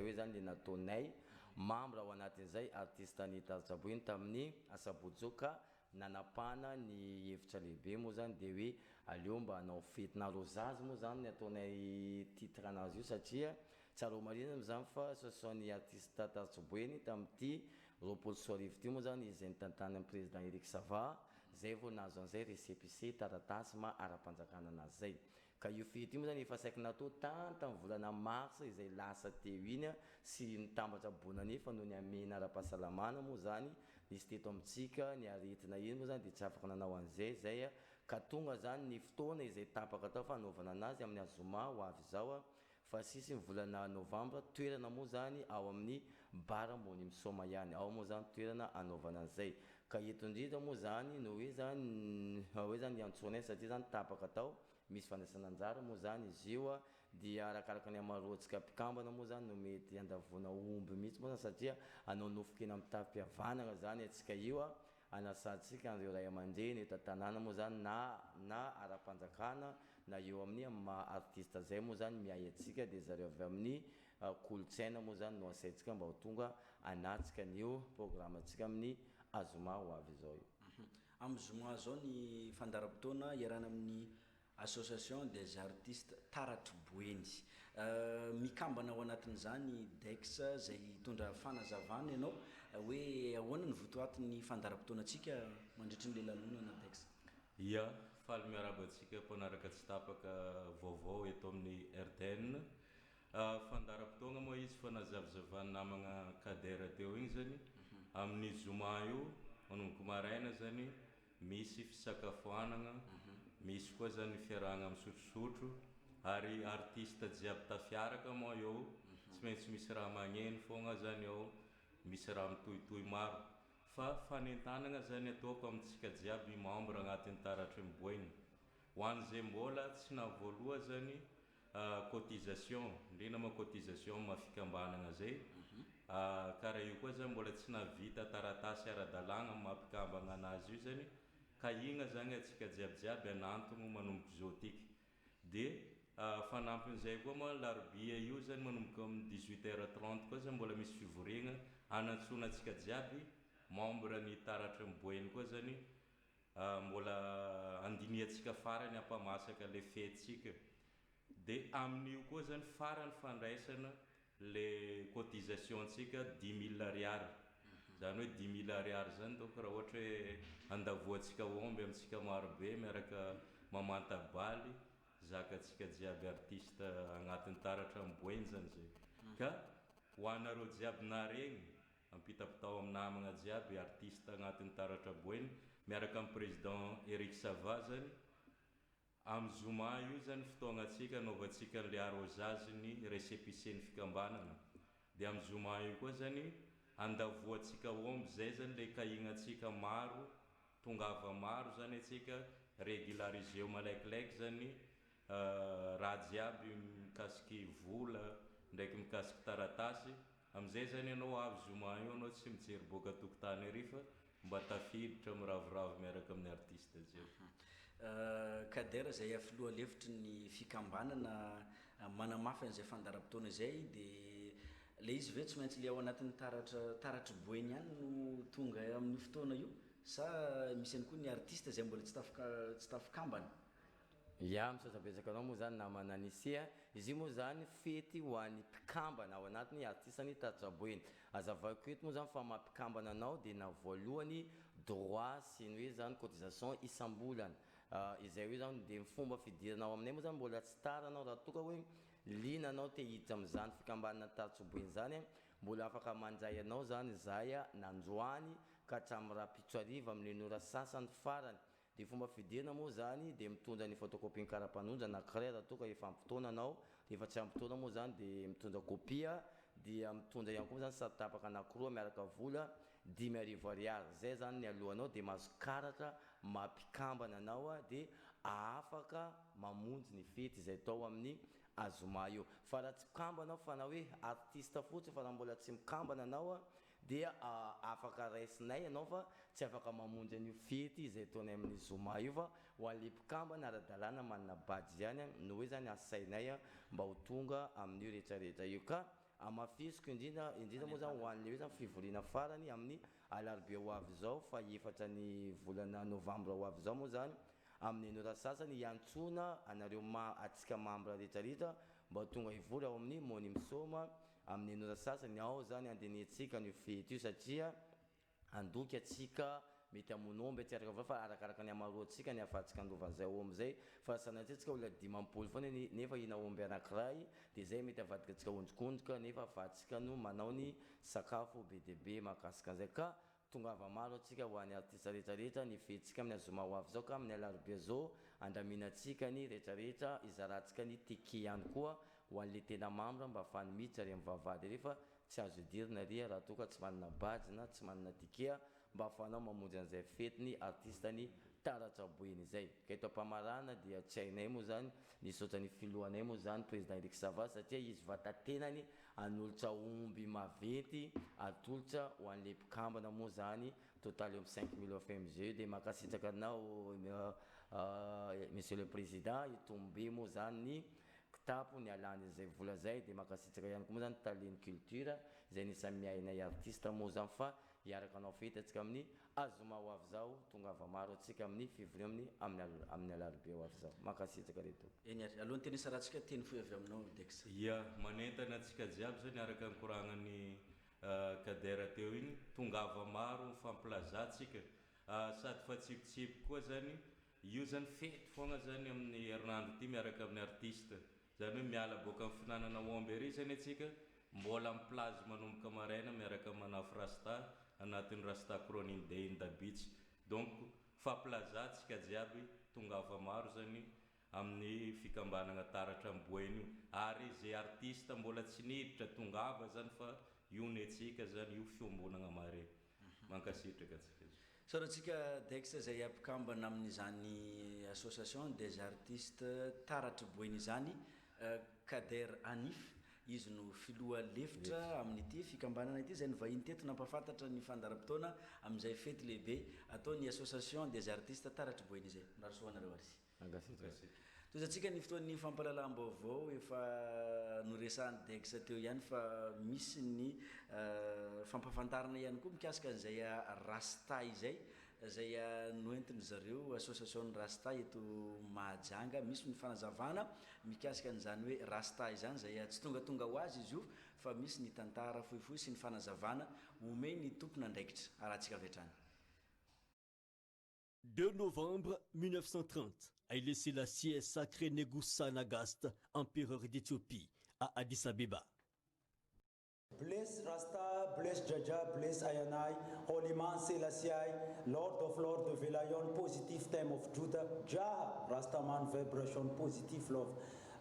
hoe zany le nataonay membre ao anatin'izay artiste ny Taratry Boeny tamin'ny Asabotsy nanapana ny hevitra lehibe moa zany dia hoe aleo mba hanao fetina rosazy moa zany nataonay titre anazy io satria tsara ho marina zany fa association ny artiste Taratry Boeny tamin'ity 24 ty moa zany izay nitantany amin'ny président Eric Sava zay vao nahazo an'izay récépissé taratasy ma ara-panjakana anazy zay. ka io fety io moa zany efa saiky natao tany tamin'ny volana mars izay lasa teo iny sy nitambatra bonany fa noho ny amena ara-pahasalamana moa zany nisy teto amintsika ny aretina iny moa zany dia tsy afaka nanao an'izay zay ka tonga zany ny fotoana izay tapaka tao fanaovana anazy amin'ny azoma ho avy zao fa sisy ny volana novambra toerana moa zany ao amin'ny bara ambony misoma ihany ao moa zany toerana anaovana an'izay ka eto indrindra moa zany no hoe zany antsoinay satria zany tapaka tao misy fandraisana anjara moa zany izy io dia arakaraka ny amaroantsika mpikambana moa zany no mety andavona omby mihitsy moa zany satria anao nofokena amin'ny tavim-pihavanana zany atsika io anasantsika an'ireo ray aman-dreny eto an-tanàna moa zany na ara-panjakana na eo amin'ny maha artiste zay moa zany miay atsika dia zareo avy amin'ny kolotsaina moa zany no asaintsika mba ho tonga anatsika an'io programme atsika amin'ny azoma ho avy zao io amin'ny zoma zao ny fandaram-potoana iarana amin'ny association des artistes taratry boeny mikambana ao anatin'izany dex zay hitondra fanazavana ianao hoe ahoana ny votoatin'ny fandaram-potoana atsika mandritry n'le lanonana dex ia faly miaraba atsika mpanaraka tsy tapaka vaovao eto amin'ny RTN fandaram-potoana moa izy fa nazavazavany namagna kadera teo igny zany amin'ny zoma io manomboka maraina zany misy fisakafoanana misy koa zany fiarahana misotrosotro ary artiste jiaby tafiaraka moa eo tsy maintsy misy raha magneno fogna zany ao misy raha mitohitohy maro fa fanentanana zany ataoko amintsika jiaby membre agnatin'ny taratry miboeny ho an'izay mbola tsy navoaloha zany cotisation indrindra ma cotisation mafikambanana zay karaha io koa zany mbola tsy navita taratasy ara-dalàgna mampikambana anazy io zany ka igna zany atsika jiabijiaby anantogno manomboka zotiky dia fanampon'izay koa moa larobia io zany manomboka amin'ny 18h30 koa zany mbola misy fivoriagna anatsona atsika jiaby membre ny taratry miboeny koa zany mbola andiniatsika farany ampamasaka le fetsika dia amin'io koa zany farany fandraisana le cotisation tsika 10 000 ariary zany hoe 10 000 ariary zany donc raha ohatra hoe andavoatsika omby amintsika marobe miaraka mamantabaly zakatsika jiaby artiste agnatin'ny taratra miboeny zany zay ka ho anareo jiaby naregny ampitapitao amin'ny namagna jiaby artiste agnatin'ny taratra boeny miaraka amin'ny président Eric Sava zany amin'ny zoma io zany fotoagna atsika anaovantsika le arrosage ny récépissé-ny fikambanana dia amin'ny zoma io koa zany andavoatsika omby zay zany le kahignatsika maro tongava maro zany atsika régulariseo malaikilaiky zany raha jiaby mikasiky vola ndraiky mikasiky taratasy amizay zany ianao avy zoma io anao tsy mijery boaka tokotany ary fa mba tafiditra miravoravo miaraka amin'ny artiste jiaby kadera zay afiloha levitry ny fikambanana manamafy an'izay fandaram-potoana zay dia le izy ve tsy maintsy le ao anatin'ny taratry boeny ihany no tonga amin'ny fotoana io sa misy any koa ny artiste zay mbola tsy tafikambana ia misazabetsaka anao moa zany namana anisia izy io moa zany fety ho an'ny mpikambana ao anatin'ny artiste ny taratra boeny azavako eto moa zany fa mampikambana anao dia na voalohany droit sy ny hoe zany cotisation isam-bolana izay hoe zany dia fomba fidiranao aminay moa zany mbola tsy tara anao raha toka hoe lina anao te hiditra amin'izany fikambanana taratry boeny zany mbola afaka mandray anao zany zay nandroany ka hatramin'ny raha pitso ariva amin'ny nora sasany farany dia fomba fidirana moa zany dia mitondra ny photocopie karapanondra na craie raha toka efa ampitoana anao efa tsy ampitoana moa zany dia mitondra copia dia mitondra ihany koa zany sary-tapaka anankiroa miaraka vola 10,000 ariary zay zany ny alohanao dia mahazo karatra mampikambana anao dia afaka mamonjy ny fety izay tao amin'ny azoma io fa raha tsy mikambana fa na hoe artiste fotsy fa raha mbola tsy mikambana anao dia afaka raisinay anao fa tsy afaka mamonjy an'io fety izay taonay amin'ny zoma io fa ho an'le mpikambana ara-dalàna manana bady zany no hoe zany asainay mba ho tonga amin'io rehetrarehetra io ka amafisiko indrindra moa zany ho an'le hoe zany fivoriana farany amin'ny alarobia ho avy zao fa efatra ny volana novambra ho avy zao moa zany amin'ny nora sasany hiantsona anareo atsika membre rehetrarehetra mba tonga hivory ao amin'ny moni misoma amin'ny nora sasany ao zany andiniantsika ny fety io satria andoky atsika mety amonomby atsaraka avao fa arakaraka ny amaroantsika ny afahantsika andova zay omby zay fa sanatitsika olona 5 foana nefa ina omby anankiray dia zay mety avadika atsika ondrikondrika nefa afahantsika no manao ny sakafo be dia be mahakasika an'izay ka tongava maro atsika ho an'ny artiste rehetrarehetra ny fetsika amin'ny azoma ho avy zao ka amin'ny alarobia zao andraminatsika ny rehetrarehetra izarantsika ny teke ihany koa ho an'le tena mamra mba ahafahany miditra ary amin'ny vavahady rehefa tsy azo idirina ry raha toa ka tsy manana badge na tsy manana tikea mba ahafahanao mamonjy an'izay fetiny artistany taratra boeny izay ka eto ampamarana dia tsy hainay moa zany nisaotra ny filohanay moa zany président Eric Sava satria izy vatatenany anolotra omby maventy atolotra ho an'le mpikambana moa zany total eo amin'ny 5 000 FMG dia makasitraka anao monsieur le président itombe moa zany ny kitapo ny alany izay vola zay dia makasitraka ihany koa moa zany taleny culture izay nisy miainay artiste moa zany fa hiaraka anao fety atsika amin'ny azoma ho avy zao tongava maro atsika amin'ny février amin'ny alarobia ho avy zao makasitraka reto eny ary alohan'ny teny sarantsika teny foy avy aminao Dex ia manentana atsika jiaby zany araka ny koragnany kadera teo igny tongava maro fampilazatsika sady fa tsipitsipi koa zany io zany fety foagna zany amin'ny herinandro ty miaraka amin'ny artiste zany hoe miala boaka amin'ny finanana omby ery zany atsika mbola amin'ny plazy manomboka maraina miaraka manafo rasta anatin'ny rasta chronique day in the beach donc fampilazatsika jiaby tongava maro zany amin'ny fikambanana taratra amboeny io ary zay artiste mbola tsy niditra tongava zany fa io netsika zany io fiombonana mare mankasitraka atsika sarotsika Dex zay ampikambana amin'izany association des artistes taratra boeny zany Kader Anif izy no filoha lefitra amin'ity fikambanana ity zay nyvahiny teto nampafantatra ny fandaram-potoana amin'izay fety lehibe ataony association des artistes taratra boeny izay mirarosoanareo ary tozatsika ny fotoan'ny fampalalam-baovao efa noresahany Dex teo ihany fa misy ny fampafantarana ihany koa mikasika an'izay rasta izay zay noentiny zareo association rasta eto Mahajanga misy ny fanazavana mikasika an'izany hoe rasta izany zay tsy tonga ho azy izy io fa misy ny tantara fohifohy sy ny fanazavana omeny ny tompona andraikitra arahantsika avetrany. 2 novembre 1930, Haïlé Sélassié sacré Negusa Nagast, empereur d'Éthiopie, à Addis Abeba. Bless Rasta, bless Jaja, bless Ayanai, Holy Man Selassie, Lord of Lord of Velayon, positive time of Judah, Jah, Rastaman vibration, positive love.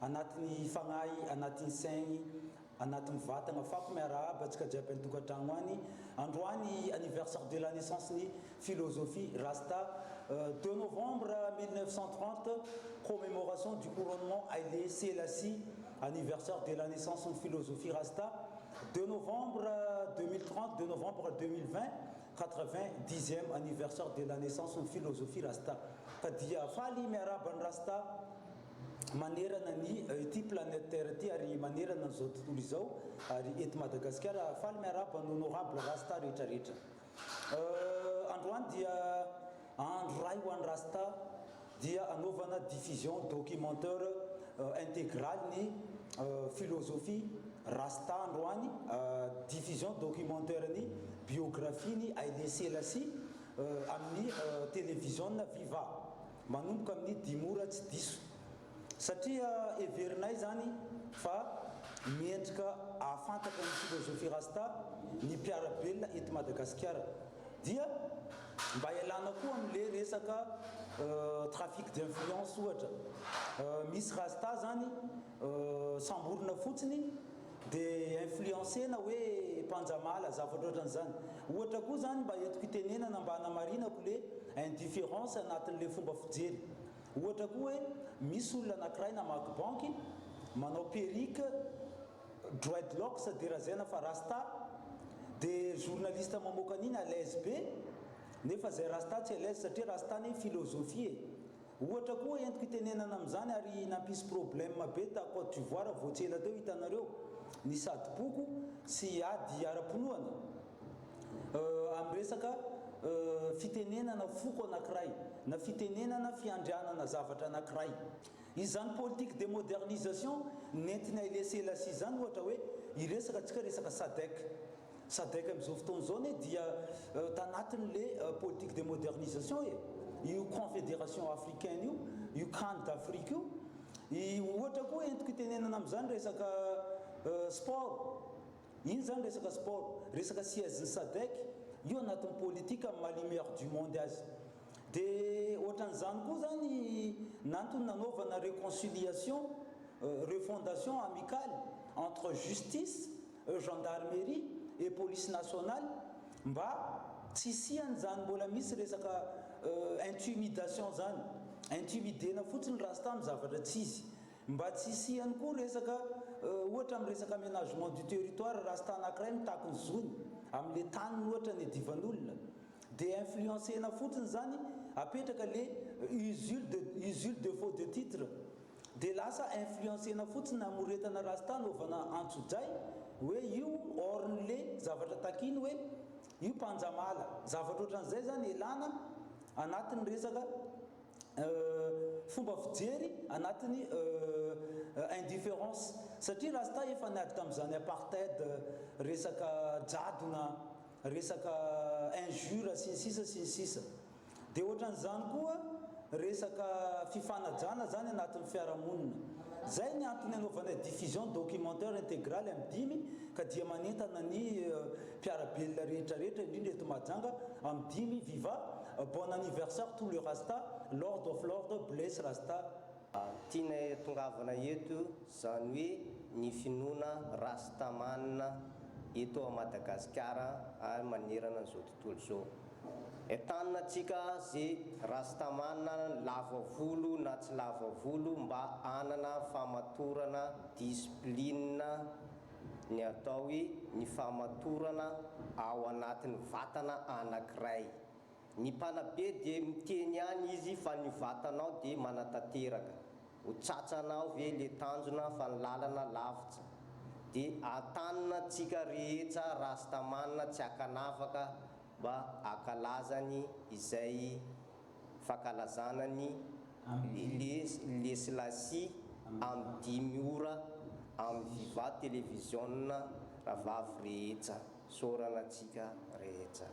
Anatini Fangai, Anatin Sengi, Anatin Vatanga, Fakmera, Batska Japan Tukatangwani, Andwani, anniversaire de la naissance ni philosophie Rasta. 2 novembre 1930, commémoration du couronnement Haïlé Sélassie, anniversaire de la naissance en philosophie Rasta. 2 novembre 2030, 2 novembre 2020, 90e anniversaire de la naissance en philosophie Rasta. Kadia Fali Meraban Rasta, manera nani ity planète Terre ty ary manera nan zao tontolo izao ary eto Madagasikara Fali Meraban honorable Rasta rehetrarehetra. Androany dia andro ray ho an'ny Rasta dia anaovana diffusion documentaire intégral ny philosophie Rasta androany diffusion documentaire ny biographie ny Haïlé Sélassie amin'ny télévision Viva manomboka amin'ny 10 mora tsy diso satria everinay zany fa miendrika ahafantaka ny philosophie Rasta ny mpiarabelona eto Madagasikara dia mba ialana koa amin'le resaka trafic d'influence ohatra misy Rasta zany samborona fotsiny dia influencena hoe mpanjamala zavatra ohatran'izany ohatra koa zany mba entiko itenenana mba hanamarinako le indifférence anatin'le fomba fijery ohatra koa hoe misy olona anankiray namaky banky manao perrique dreadlocks dia raha zay fa Rasta dia journaliste mamoaka an'iny à l'aise be nefa zay Rasta tsy à l'aise satria Rasta ny philosophie ohatra koa entiko itenenana amin'izany ary nampisy problème be ta Côte d'Ivoire voatsela teo hitanareo ny sady boko sy ady ara-pinoana amin'ny resaka fitenenana foko anankiray na fitenenana fiandrianana zavatra anankiray izy zany politique de modernisation nentiny Haïlé Sélassie zany ohatra hoe iresaka atsika resaka SADC SADC amin'izao fotoana izao ne dia tanatin'le politique de modernisation io confédération africaine io CAN d'Afrique io ohatra koa entiko itenenana amin'izany resaka sport iny zany resaka sport resaka siège SADC io anatin'ny politika amin'ny maha-lumière du monde azy dia ohatran'izany koa zany nantony nanaovana réconciliation refondation amicale entre justice gendarmerie et police nationale mba tsy hisiany zany mbola misy resaka intimidation zany intimidena fotsiny rasta amin'ny zavatra tsy izy mba tsy hisiany koa resaka ohatra amin'ny resaka aménagement du territoire rasta anankiray mitaky ny zony amin'le tany ohatra ny divan'olona dia influencena fotsiny zany apetraka le usule de faux de titre dia lasa influencena fotsiny amoretana rasta naovana antso-dray hoe io orn'le zavatra takiny hoe io mpanjamala zavatra ohatran'izay zany elana anatin'ny resaka fomba fijery anatin'ny indifférence satria rasta efa niady tamin'izany apartheid resaka jadona resaka injure sy ny sisa dia ohatran'izany koa resaka fifanajana zany anatin'ny fiarahamonina zay ny antony anaovana diffusion documentaire intégrale amin'ny 5 ka dia manentana ny mpiarabelona rehetrarehetra indrindra eto Mahajanga amin'ny 5 viva bon anniversaire tous les rasta Lord of Lord bless rasta tiana tongavana eto zany hoe ny finoana rastamanina eto a Madagasikara ary manerana an'izao tontolo zao entanina atsika zay rastamanina lava volo na tsy lava volo mba anana famatorana discipline ny atao hoe ny famatorana ao anatin'ny vatana anankiray ny mpanabe dia miteny ihany izy fa ny vatanao dia manatanteraka ho tsatsanao ve le tanjona fa ny lalana lavitra dia atanina atsika rehetra rastamanina tsy akanavaka mba akalazany izay fakalazanany lesilasi amin'ny 5 ora amin'ny viva télévision ravavy rehetra sorana atsika rehetra.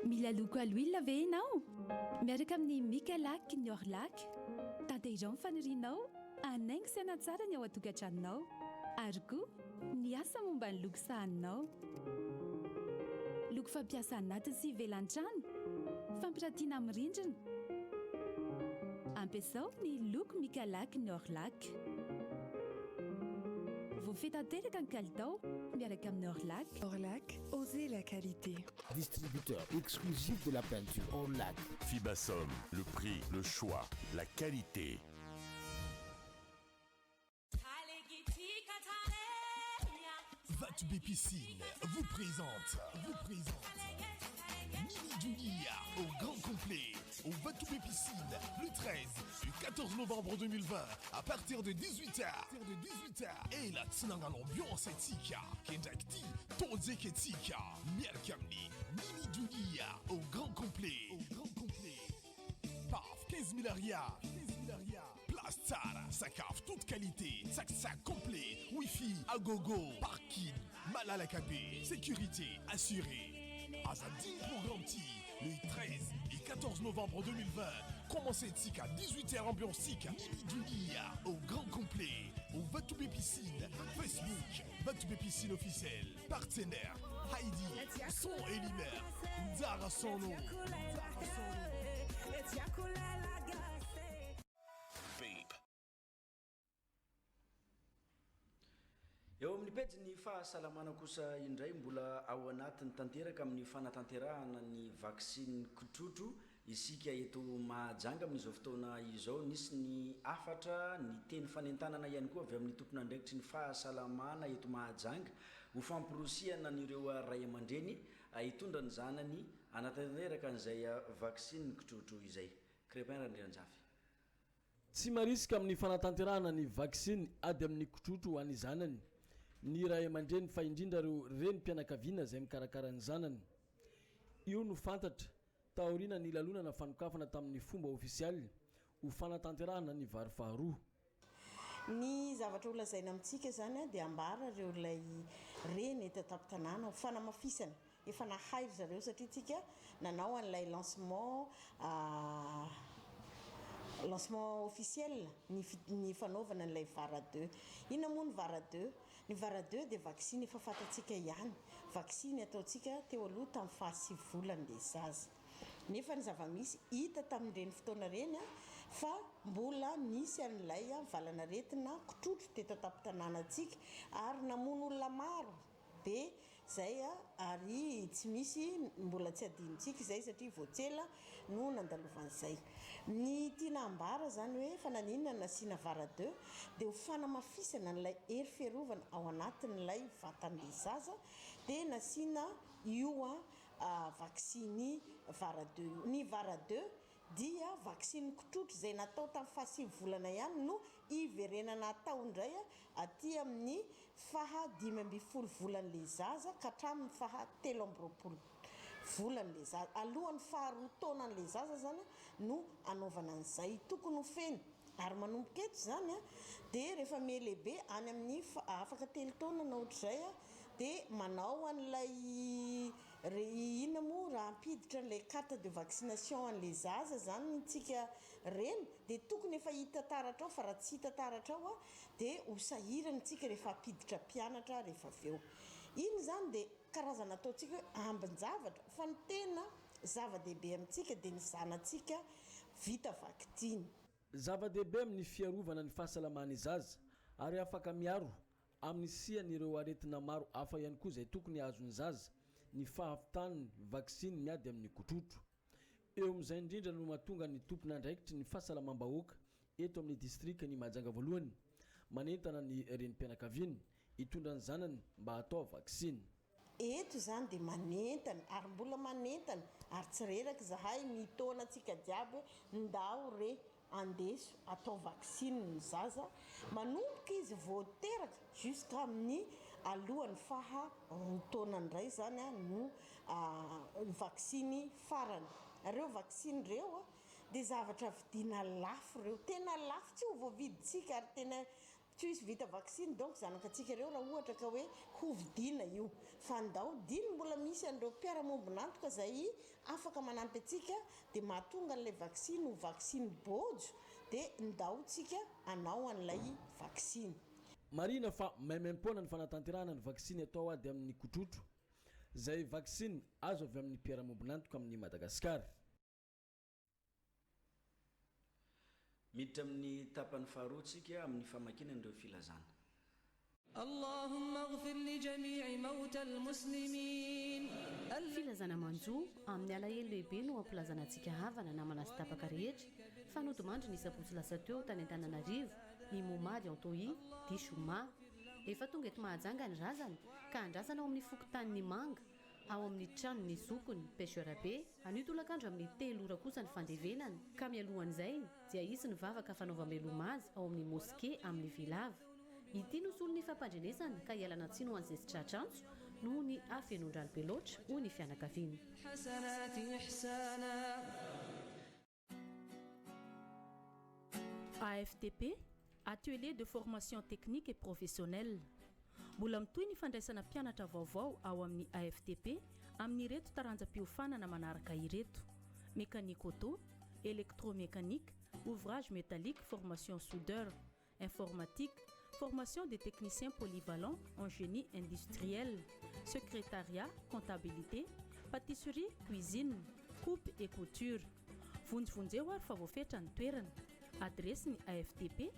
Mila loko aloila ve ianao? Miaraka amin'ny Micalac ny Orlac tanterao ny fanirinao anaingo saina tsara ny ao atokantranonao ary koa ny asa momba ny loko sahaninao loko fampiasa anaty sy ivelan-trano fampiratiana amin'ny rindrina ampiasao ny loko Micalac ny Orlac voafehy tanteraka ny kalitao miaraka amin'ny Orlac. Orlac, osez la qualité. Distributeur exclusif de la peinture Orlac. Fibasom, le prix, le choix, la qualité. Vatubé Piscine vous présente Mini Dunia au grand complet au Vatubé Piscine le 13 et 14 novembre 2020 à partir de 18h. Et la tsinanga l'ambiance etika kendakti tonze ketika miarkamni Mini Dunia au grand complet. Paf 15 000 arias. Place Tsara, Sakaf toute qualité, sac complet, Wi-Fi, agogo, parking, Malala Kabé, sécurité assurée. Azadine programme le 13 et 14 novembre 2020. Commencez tic à 18h ambiance tic Mini Dunia au grand complet au Vatubé Piscine Facebook Vatubé Piscine officiel partenaire Heidi Son et Limer Zara Sono. eo amin'ny pejy ny fahasalamana kosa indray mbola ao anatin'ny tanteraka amin'ny fanatanterahana ny vaksiny kotrotro isika eto Mahajanga amin'izao fotoana izao nisy ny afatra ny teny fanentanana ihany koa avy amin'ny tompona andraikitry ny fahasalamana eto Mahajanga ho fampirosiana an'ireo ray aman-dreny hitondra ny zanany anatanteraka an'izay vaksiny kotrotro izay Crépin Randrianjafy. Tsy marisika amin'ny fanatanterahana ny vaksiny ady amin'ny kotrotro ho an'ny zanany ny ray aman-dreny fa indrindra reo renim-pianakaviana izay mikarakara ny zanany io no fantatra taoriana ny lalonana fanokafana tamin'ny fomba ofisialy ho fanatanterahana ny vary faharoa. ny zavatra olazaina amintsika zany dia ambara reo lay reny eto taptanàna fanamafisana efa nahay zareo satria tsika nanao an'ilay lancement officiel ny fanaovana an'ilay vara 2 ina moa ny vara 2 ny vara 2 dia vaksiny efa fatatsika ihany vaksiny ataotsika teo aloha tamin'ny fahasivy volan'le zaza nefa ny zava-misy hita tamin'ireny fotoana reny fa mbola nisy an'ilay valana retina kotrotro teto taptanànatsika ary namono olona maro be zay ary tsy misy mbola tsy adinontsika izay satria voatsela no nandalovan'izay ny tiana ambara zany hoe fa naninona nasiana vara 2 dia ho fanamafisana n'ilay hery fiarovana ao anatin'ilay vatan'le zaza dia nasiana io vaksiny vara 2 ny vara 2 dia vaksiny kotrotro izay natao tamin'ny fahasivy volana ihany no iverenana atao indray aty amin'ny faha 5 volan'le zaza ka hatramin'ny faha 13 volan'le zaza alohan'ny faharoa taonan'le zaza zany no anaovana an'izay tokony ho feny ary manomboka eto zany dia rehefa mialehibe any amin'ny afaka 3 taona na ohatr'izay dia manao an'ilay ina moa raha ampiditra an'ilay carte de vaccination an'le zaza zany tsika reny dia tokony efa hita taratra ao fa raha tsy hita taratra ao dia ho sahirana tsika rehefa ampiditra mpianatra rehefa avy eo iny zany dia karazana ataontsika hoe ambin-javatra fa ny tena zava-dehibe amintsika dia ny zanatsika vita vaktiny zava-dehibe amin'ny fiarovana ny fahasalaman'ny zaza ary afaka miaro amin'ny sian'ireo aretina maro hafa ihany koa izay tokony azony zaza ny fahavitan'ny vaksiny miady amin'ny kotrotro eo amin'izay indrindra no mahatonga ny tompona andraikitry ny fahasalamam-bahoaka eto amin'ny distrika ny Mahajanga voalohany manentana ny renim-pianakaviany hitondra ny zanany mba hatao vaksiny eto zany dia manentana ary mbola manentana ary tsy reraka zahay mitona antsika jiaby ndao re andeso atao vaksiny ny zaza manomboka izy voateraka jusqu'à amin'ny alohan'ny faha taona indray zany no vaksiny farany reo vaksiny reo dia zavatra vidiana lafo reo tena lafo tsy ho voavidintsika ary tena tsy hisy vita vaksiny donc zanakatsika reo raha ohatra ka hoe ho vidiana io fa ndao diny mbola misy an'ireo mpiara-mombonantoka izay afaka manampy atsika dia mahatonga an'ilay vaksiny ho vaksiny bojo dia ndaontsika anao an'ilay vaksiny marina fa maimaimpona ny fanatanterahana ny vaksiny atao ady amin'ny kotrotro izay vaksiny azo avy amin'ny mpiara-mombonantoka amin'ny Madagasikara miditra amin'ny tapany faharoatsika amin'ny famakinan'ireo filazana اللهم اغفر لجميع موتى المسلمين filazana manjo amin'ny alahelo lehibe no ampilazanantsika havana namana sy tapaka rehetra fa nodimandry ny sabotsy lasa teo tany Antananarivo ny Momady Antohi Dishoma efa tonga eto Mahajanga ny razana ka andrasana ao amin'ny fokontany manga ao amin'ny tranony zokony pêcheur be anio tolakandro amin'ny 3 ora kosa ny fandevenana ka mialohan'izay dia isy ny vavaka fanaovam-beloma azy ao amin'ny moské amin'ny vilava ity no solony fampandrenesana ka hialana tsino ho an'izay sy tratrantso noho ny afenondraly be loatra hoy ny fianakaviana AFTP, atelier de formation technique et professionnelle. Mbola mitohy ny fandraisana mpianatra vaovao ao amin'ny AFTP amin'ny ireto taranjam-piofanana manaraka ireto: mécanique auto, électromécanique, ouvrage métallique, formation soudeur, informatique, formation des techniciens polyvalents en génie industriel, secrétariat, comptabilité, pâtisserie, cuisine, coupe et couture. Vonjevonjeo ary fa voafetra ny toerana. Adresse ny AFTP,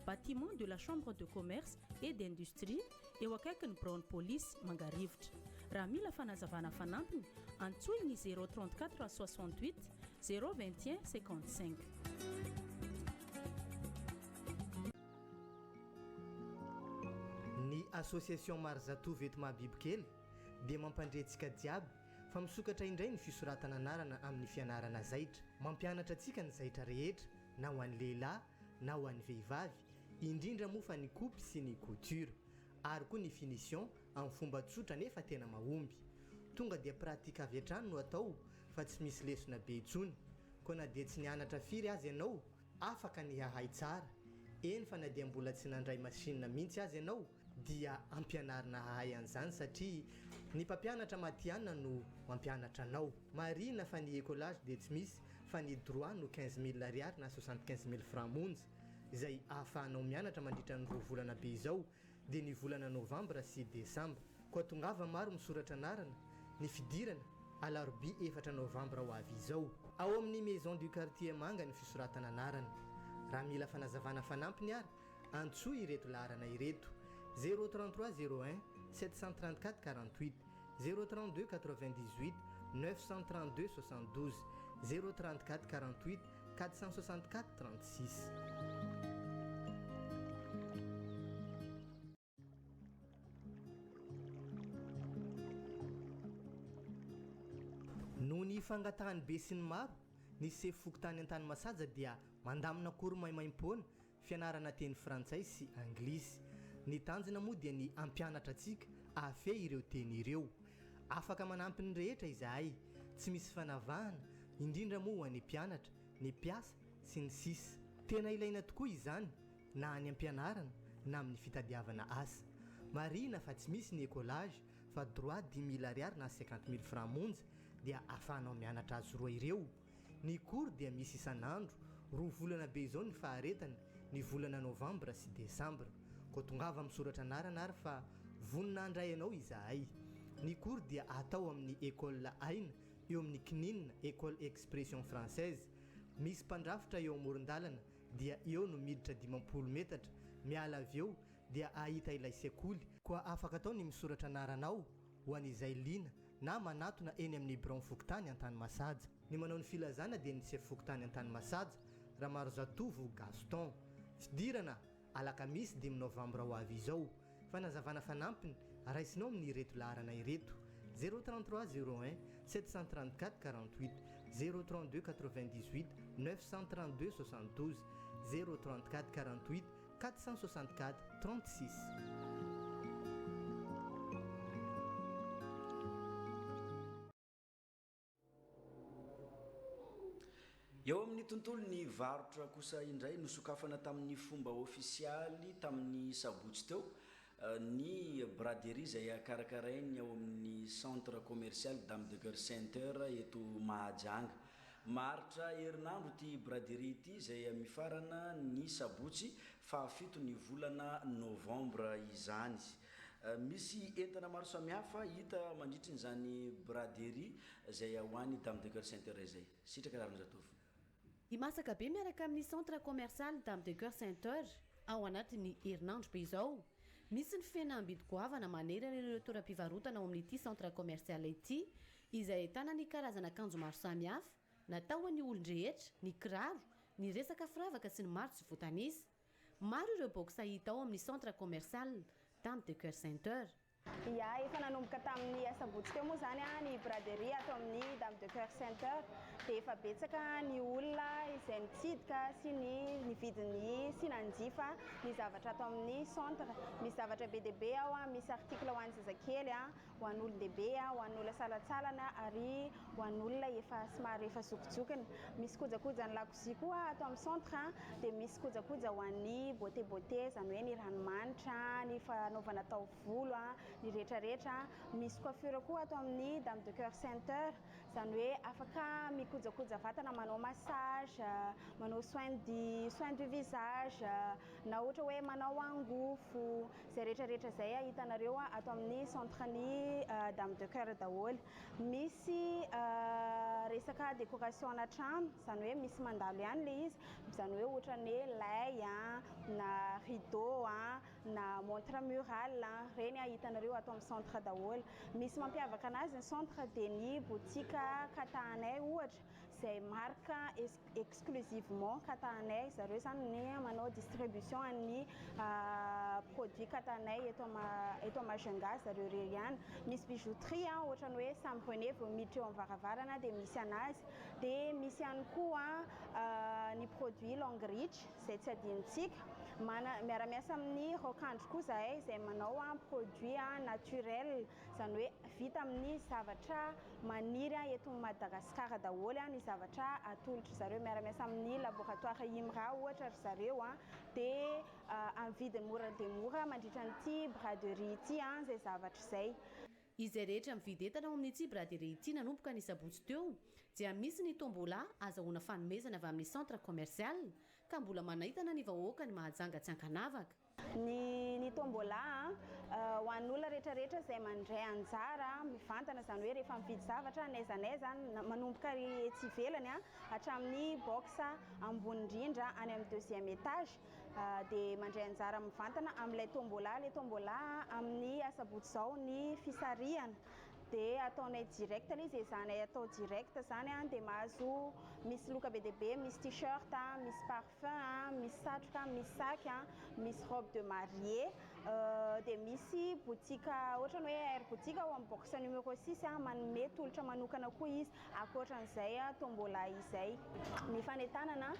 bâtiment de la Chambre de commerce et d'industrie eo akaikin'ny Brown Police Mangarivotra. Raha mila fanazavana fanampiny antsoiny 034 68 021 55. Ny association Marzatov eto Mahibibikely dia mampandrentsika jiaby fa misokatra indray ny fisoratana anarana amin'ny fianarana zaitra, mampianatra antsika ny zaitra rehetra na ho an'ny lehilahy na ho an'ny vehivavy, indrindra moa fa ny coupe sy ny couture, ary koa ny finition amin'ny fomba tsotra nefa tena mahomby. Tonga dia pratika avy hatrany no atao fa tsy misy lesona be intsony, koa na dia tsy nianatra firy azy ianao afaka ny hahay tsara. eny fa na dia mbola tsy nandray machine mihitsy azy ianao dia ampianarina hahay an'izany satria ny mpampianatra matianina no mampianatra anao. Marina fa ny écolage dia tsy misy fa ny droit no 15 000 ariary na 75 000 francs monja izay ahafahanao mianatra mandritra ny 2 volana be izao dia ny volana novambra sy desambra. Koa tongava maro misoratra anarana ny fidirana alarobia 4 novambra ho avy izao. Ao amin'ny maison du quartier manga ny fisoratana anarana. Raha mila fanazavana fanampiny ary antsoa ireto laharana ireto: 033 01 734 48 032 98 932 72 034 48 464 36. Noho ny fangatahany be sy ny maro ny sefokotany an-tany masaja dia mandamina kory maimaim-poana fianarana teny frantsay sy anglisy. Ny tanjona moa dia ny ampianatra antsika afe ireo teny ireo. Afaka manampy ny rehetra izahay, tsy misy fanavahana, indrindra moa ho an'ny mpianatra, ny mpiasa sy ny sisa. Tena ilaina tokoa izany na any ampianarana na amin'ny fitadiavana asa. Marina fa tsy misy ny écolage fa droit 10 000 ariary na 50 000 francs monja dia ahafahanao mianatra azy roa ireo. Ny cours dia misy isan'andro, 2 volana be izao ny faharetany, ny volana novambra sy desambra. Koa tongava misoratra anarana ary fa vonina andray ianao izahay. Ny cours dia atao amin'ny école Aina eo amin'ny Kininina, école expression française. Misy mpandrafitra eo amoron-dalana dia eo no miditra 50 metatra. Miala avy eo dia ahita ilay sekoly. Koa afaka atao ny misoratra anaranao ho an'izay liana na manatona eny amin'ny Bron Fokotany an-tany masaja. Ny manao ny filazana dia ny sefy Fokotany an-tany masaja Ramaroζatovo Gaston. Fidirana alakamisy 5 novambra ho avy izao. Fanazavana fanampiny raisinao amin'ny ireto laharana ireto: 033 01 734 48 032 98 932 72 034 48 464 36. Eo amin'ny tontolo ny varotra kosa indray nosokafana tamin'ny fomba ofisialy tamin'ny sabotsy teo ny braderie izay akarakarainy ao amin'ny centre commercial Dame de Cœur Center eto Mahajanga. Maharitra herinandro ty braderie ity izay mifarana ny sabotsy fahafito ny volana novambra izany. Misy entana maro samihafa hita mandritry n'izany braderie izay ao an'ny Dame de Cœur Center izay. Sitraka Ramazatovy. Imasaka be miaraka amin'ny centre commercial Dame de Cœur Center ao anatin'ny herinandro be izao. Misy ny fihenam-bidy goavana manerana ireo toeram-pivarotana ao amin'ity centre commercial ity izay ahitana ny karazana akanjo maro samihafa natao an'ny olon-drehetra, ny kiraro, ny resaka firavaka sy ny maro tsy voatanisa. Maro ireo box hita ao amin'ny centre commercial Dame de Cœur Center. Ya, efa nanomboka tamin'ny asabotsy teo moa zany ny braderie atao amin'ny Dame de Cœur Center dia efa betsaka ny olona izay mitsidika sy ny vidiny sy nanjifa ny zavatra atao amin'ny centre. Misy zavatra be dia be ao, misy article ho an'ny zazakely, ho an'ny olon-dehibe, ho an'ny olona salatsalana ary ho an'ny olona efa somary efa zokidzokiny. Misy kojakoja ny lakozia koa atao amin'ny centre dia misy kojakoja ho an'ny beauté izany hoe ny ranomanitra, ny fanaovana taovolo, ny rehetrarehetra. Misy coiffure koa atao amin'ny Dame de Cœur Center izany hoe afaka mikojakoja vatana, manao massage, manao soin du visage, na ohatra hoe manao angofo, izay rehetrarehetra izay hitanareo atao amin'ny centre-ny Dame de Cœur daholo. Misy resaka décoration ana trano izany hoe misy mandalo ihany le izy, izany hoe ohatra ny lay na rideau na montre murale, reny hitanareo atao amin'ny centre daholo. Misy mampiavaka anazy ny centre dia ny boutique Katanay ohatra izay marque exclusivement Katanay. Zareo zany ny manao distribution an'ny produit Katanay eto Majunga zareo ireo ihany. Misy bijouterie ohatra ny hoe Sam René vao miditra eo amin'ny varavarana dia misy anazy. Dia misy ihany koa ny produit Longreach izay tsy adinontsika. miaramiasa amin'ny rokandro koa zahay izay manao produit naturel zany hoe vita amin'ny zavatra maniry eto Madagasikara daholo ny zavatra atolotra zareo miaramiasa amin'ny laboratoire IMRA ohatra ry zareo dia amin'ny vidiny mora dia mora mandritra nyity braderie ity zay zavatra izay. Izay rehetra mividy entana ao amin'ity braderie ity nanomboka ny sabotsy teo dia misy ny tombola azahoana fanomezana avy amin'ny centre commercial ka mbola manahitana ny vahoaka ny mahajanga tsy ankanavaka. Ny tombola ho an'olona rehetrarehetra izay mandray anjara mivantana zany hoe rehefa mividy zavatra n'aiza manomboka etsy ivelany hatramin'ny box ambony indrindra any amin'ny deuxième étage dia mandray anjara mivantana amin'ilay tombola amin'ny asabotsy izao ny fisarihana dia ataonay direct ilay izy izanay atao direct zany dia mahazo misy loka be dia be, misy t-shirt, misy parfum, misy satroka, misy sac, misy robe de mariée dia misy boutique ohatrany hoe air boutique ao amin'ny box numéro 6 manome tolotra manokana koa izy akoatran'izay tombola izay. Ny fanentanana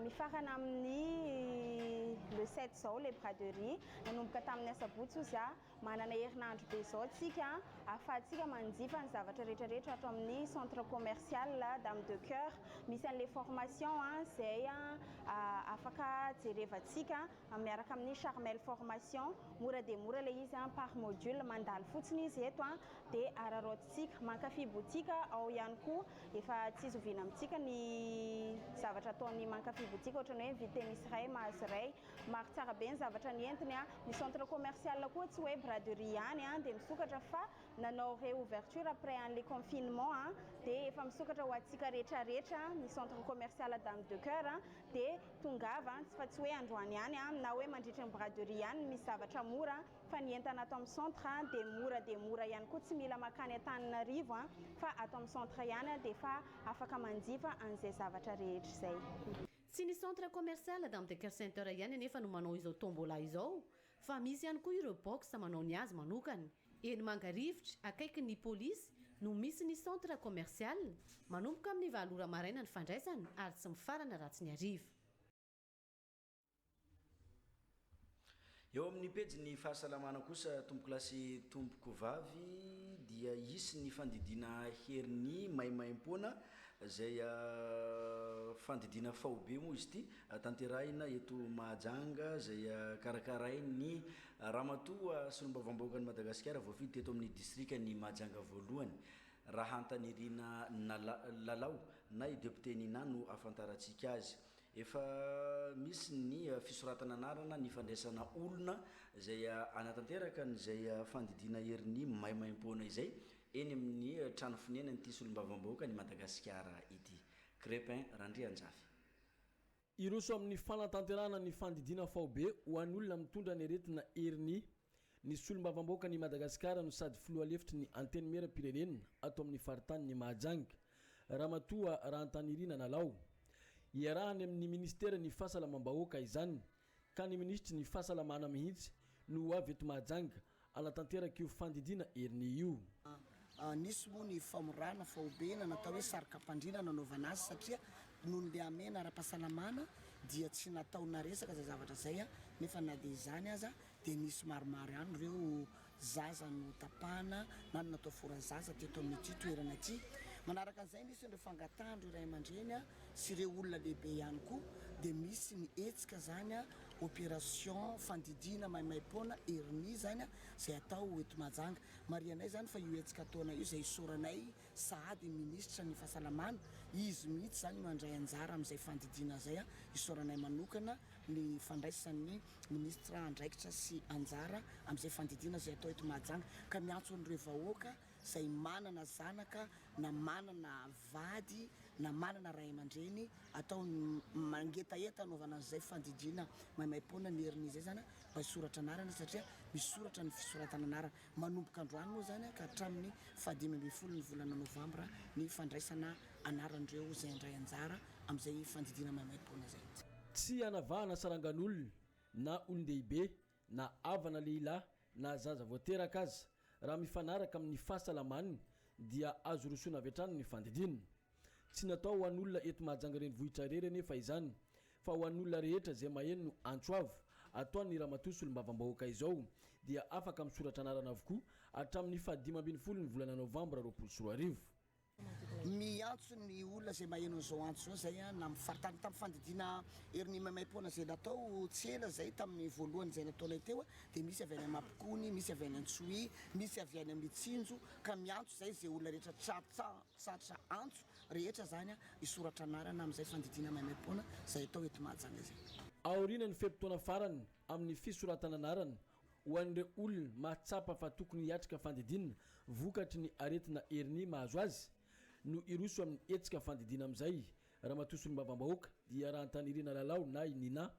mifarana amin'ny le 7 zao le braderie nanomboka tamin'ny asabotsy izy manana herinandro be zao tsika ahafahantsika manjifa ny zavatra rehetrarehetra ato amin'ny centre commercial Dame de Cœur. Misy an'ilay formation izay afaka jerevantsika miaraka amin'ny Charmel formation mora dia mora ilay izy par module mandalo fotsiny izy eto dia ararotintsika mankafy boutique ao ihany koa efa tsy zoviana amintsika ny zavatra ataony mankafy boutique ohatrany hoe mividy tennis iray mahazo iray maro tsara be ny zavatra ny entiny ny centre commercial koa tsy hoe braderie ihany dia misokatra fa nanao réouverture après an'ilay confinement dia efa misokatra ho antsika rehetrarehetra ny centre commercial Dame de Cœur dia tongava fa tsy hoe androany ihany na hoe mandritra ny braderie ihany misy zavatra mora fa ny entana ato amin'ny centre dia mora ihany koa tsy mila makany Antananarivo fa ato amin'ny centre ihany dia fa afaka manjifa an'izay zavatra rehetra izay. Tsy ny centre commercial Dame de Cœur Center ihany nefa no manao izao tombola izao fa misy ihany koa ireo box manao ny azy manokany eny Mangarivotra akaiky ny polisy no misy ny centre commercial manomboka amin'ny 9 ora maraina ny fandraisany ary tsy mifarana raha tsy ny hariva. Eo amin'ny pejy ny fahasalamana kosa tompoko lasy tompoko vavy dia isy ny fandidina heriny maimaim-poana zay fandidina faobe moa izy ity tanterahina eto Mahajanga zay karakarainy ramatoa solombavam-bahoaka ny Madagasikara voafidy teto amin'ny distrika ny Mahajanga voalohany raha Antanirina Lalao na i député Nina no afantarantsika azy. Efa misy ny fisoratana anarana ny fandraisana olona zay anatanteraka n'izay fandidina heriny maimaim-poana izay eny amin'ny trano finenany ity solombavam-bahoaka ny Madagasikara ity. Crépin Randrianjafy. Iroso amin'ny fanatanterana ny fandidina faobe ho an'olona mitondra ny aretina heriny ny solombavam-bahoaka ny Madagasikara no sady filoha lefitry ny anteny mera pirenena ato amin'ny faritany ny Mahajanga ramatoa Rantanirina Nalao iarahany amin'ny ministera ny fahasalamam-bahoaka izany ka ny ministry ny fahasalamana mihitsy no avy eto Mahajanga anatanteraka io fandidina heriny io. Nisy moa ny famorana faobena natao hoe sarika-pandriana nanaovana azy satria noho le amena ara-pahasalamana dia tsy nataona resaka zay zavatra zay nefa na dia izany aza dia nisy maromaro ihany ireo zaza no tapahana na no natao fora zaza teto amin'ity toerana ity. Manaraka an'izay nisy ireo fangatahndro iray aman-dreny sy ireo olona lehibe ihany koa dia misy ny etsika zany opération fandidina maimaim-poana heriny zany zay atao eto Mahajanga. Marianay zany fa io etsika ataona io zay isoranay sahady ministra ny fahasalamana izy mihitsy zany mandray anjara amin'izay fandidina zay isoranay manokana ny fandraisan'ny ministra andraikitra sy anjara amin'izay fandidina zay atao eto Mahajanga ka miantso an'ireo vahoaka zay manana zanaka na manana vady na manana ray aman-dreny atao mangetaeta anaovana an'izay fandidina maimaim-poana ny heriny zay zany mba hisoratra anarana satria misoratra ny fisoratana anarana manomboka androany moa zany ka hatramin'ny 15 ny volana novambra ny fandraisana anaran'ireo zay andray anjara amin'izay fandidina maimaim-poana zay. Tsy anavahana sarangan'olona na olon-dehibe na avana lehilahy na zaza voateraka aza raha mifanaraka amin'ny fahasalamany dia azo rosoana avy hatrany ny fandidinana. Tsy natao ho an'olona eto Mahajanga renivohitra rery nefa izany fa ho an'olona rehetra zay maheno no antsoavo ataony ramatoso olombavambahoaka izao dia afaka misoratra anarana avokoa hatramin'ny 15 ny volana novambra 2024 miantso ny olona zay maheno an'izao antso zao zay na mifaritany tamin'ny fandidina herin'ny maimaim-poana zay natao tsela zay tamin'ny voalohany zay nataonay teo dia misy avy any Amapikony, misy avy any Antsohi, misy avy any Mitsinjo ka miantso zay zay olona rehetra tratra antso rehetra zany isoratra anarana amin'izay fandidina maimaim-poana zay atao eto Mahajanga zay. Aorianany fepotona farany amin'ny fisoratana anarana ho an'ireo olona mahatsapa fa tokony hiatrika fandidinana vokatry ny aretina hernie mahazo azy no iroso amin'ny hetsika fandidina amin'izay ramatoso olombavambahoaka dia raha antanirina lalao na inina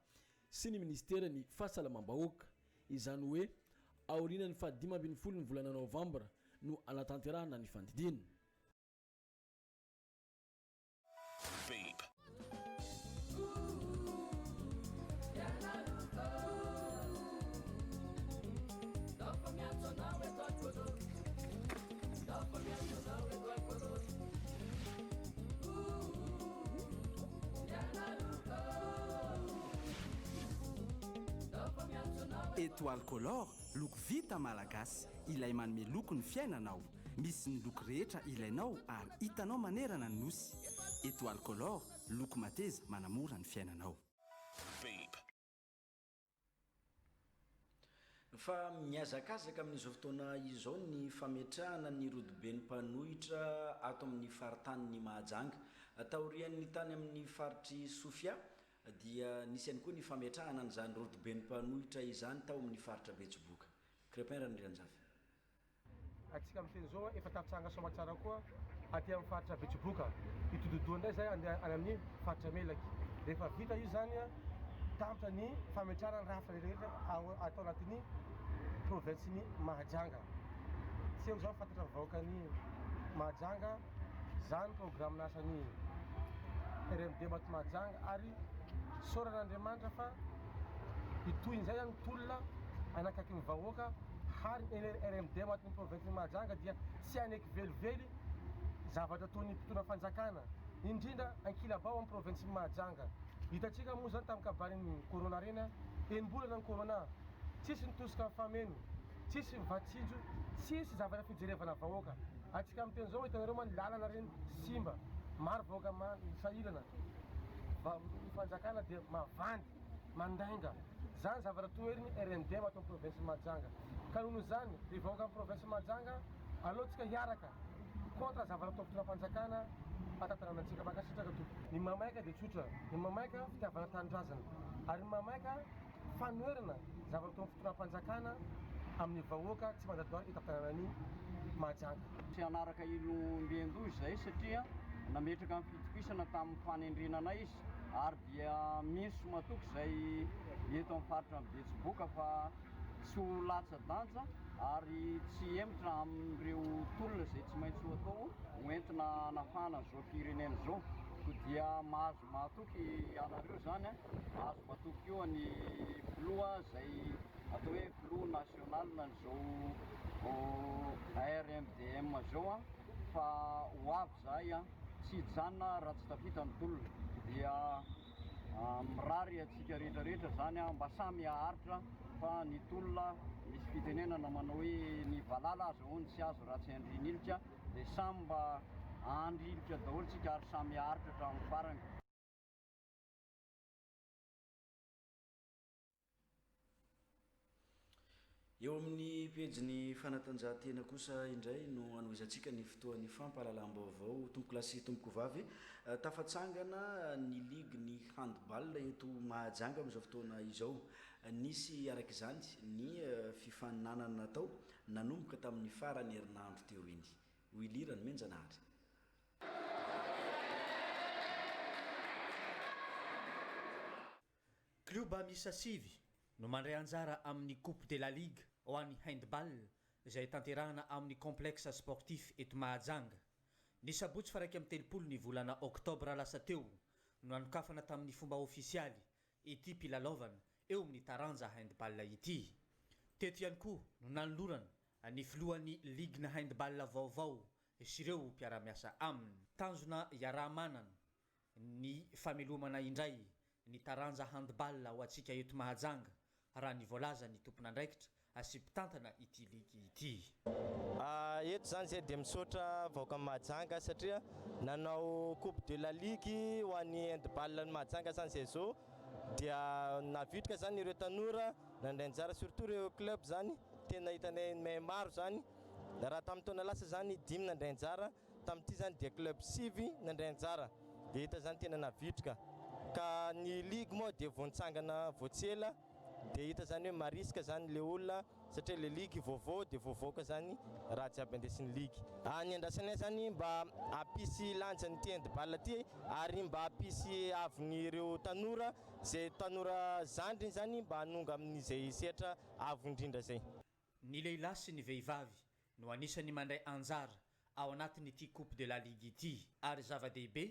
sy ny ministera ny fahasalamam-bahoaka izany hoe aorianany 15 ny volana novambra no anatanterahana ny fandidinana. Étoile Color, loko vita malagasy, ilay manome loko ny fiainanao. Misy ny loko rehetra ilainao ary hitanao manerana ny nosy. Étoile Color, loko mateza manamora ny fiainanao. Fa miazakazaka amin'izao fotoana izao ny fametrahana ny rodoben'ny mpanohitra ato amin'ny faritany Mahajanga. Taorian'ny tany amin'ny faritry Sofia dia nisy ihany koa ny fametrahana an'izany rodoben'ny mpanohitra izany tao amin'ny faritra Betsiboka. Crépin Randrianjavy. Atsika amin'ny teny zao efa tafitsanga somatsara koa aty amin'ny faritra Betsiboka. Itododoandray zay any amin'ny faritra Melaky. Rehefa vita io zany tapitra ny fametrahana ny rafitra rehetra atao anatin'ny province-ny Mahajanga. Tsy eo zao fantatra vahoakany Mahajanga zany programme nasan'ny RMD maty Mahajanga ary soran'Andriamanitra fa itoyin'izay zany tolona anakaiky ny vahoaka hary RMD maty ny province-ny Mahajanga dia tsy aneky velively zavatra ataon'ny mpitondra fanjakana indrindra ankilabao amin'ny province-ny Mahajanga. Hitatsika moa zany tamin'ny kabarin'ny corona reny enimbolana ny corona tsisy nitosika fameno tsisy mivatsinjo tsisy zavatra fijerevana vahoaka. Atsika amin'ny teny zao hitanareo moa ny lalana reny simba maro vahoaka sahirana fanjakana dia mavandy mandainga zany zavatra toeriny RMD mato amin'ny province Mahajanga. Ka noho zany dia vahoaka amin'ny province Mahajanga alohantsika hiaraka contre zavatra atao fitondra fanjakana atatananantsika makasitraka to. Ny mamaika dia tsotra, ny mamaika fitiavana tanindrazana ary ny mamaika fanoerana zavatra atao fitondra fanjakana amin'ny vahoaka tsy mandadoary itatananany Mahajanga. Tsy anaraka ilo mbiendozy zay satria nametraka amin'ny fitopisana tamin'ny fanendrenana izy ary dia misy somatoky zay eto amin'ny faritra Betsiboka fa tsy ho latsa-danja ary tsy emitra amin'ireo tolona zay tsy maintsy ho atao hoentina anafana zao firenena zao. Dia mahazo matoky anareo zany mahazo matoky io ny filoha zay atao hoe filoha national n'izao RMDM zao fa ho avy zay tsy hijanona raha tsy tafita ny tolona dia mirary atsika rehetrarehetra zany mba samy haharitra fa ny tolona misy fitenenana manao hoe ny valala azo hono tsy azo raha tsy andrinilitra dia samy mba andrilitra daholo tsika ary samy haharitra hatramin'ny farany. Eo amin'ny pejiny fanatanjahantena kosa indray no anoizantsika ny fotoan'ny fampahalalam-baovao tompoko lasy tompoko vavy tafatsangana ny ligue ny handball eto Mahajanga amin'izao fotoana izao. Nisy araka izany ny fifaninanana natao nanomboka tamin'ny farany herinandro teo iny. Wilirany Menjanahary. Kluba misa sivy no mandray anjara amin'ny Coupe de la Ligue ho an'ny handball izay tanterahana amin'ny complexe sportif eto Mahajanga. Ny sabotsy fa 13 ny volana oktobra lasa teo no anokafana tamin'ny fomba ofisialy ity mpilalovanà eo amin'ny taranja handball ity. Teto ihany koa no nanolorana ny filohan'ny ligue na handball vaovao sy ireo mpiara-miasa aminy. Tanjona iaraha-manana ny famelomana indray ny taranja handball ho antsika eto Mahajanga raha ny voalaza ny tompon'andraikitra asipitantana ity ligy ity. Eto zany zay dia misaotra vaoaka Mahajanga satria nanao coupe de la ligue ho an'ny handball ny Mahajanga zany zay zao dia navitrika zany ireo tanora nandrainjara surtout ireo club zany tena hitanay may maro zany raha tamin'ny taona lasa zany 5 nandrainjara tamin'ity zany dia club 6 nandrainjara dia hita zany tena navitrika ka ny ligue moa dia voantsangana voatsela dia hita zany hoe mariska zany le olona satria le ligue vaovao dia vaovaoka zany raha jiaby andesin'ny ligue. Ny andrasanay zany mba apisy lanja ny handball ty ary mba apisy aviny ireo tanora zay tanora zandry zany mba hanonga amin'izay sehatra avo indrindra zay. Ny lehilahy sy ny vehivavy no anisany mandray anjara ao anatin'ity coupe de la ligue ity ary zava-dehibe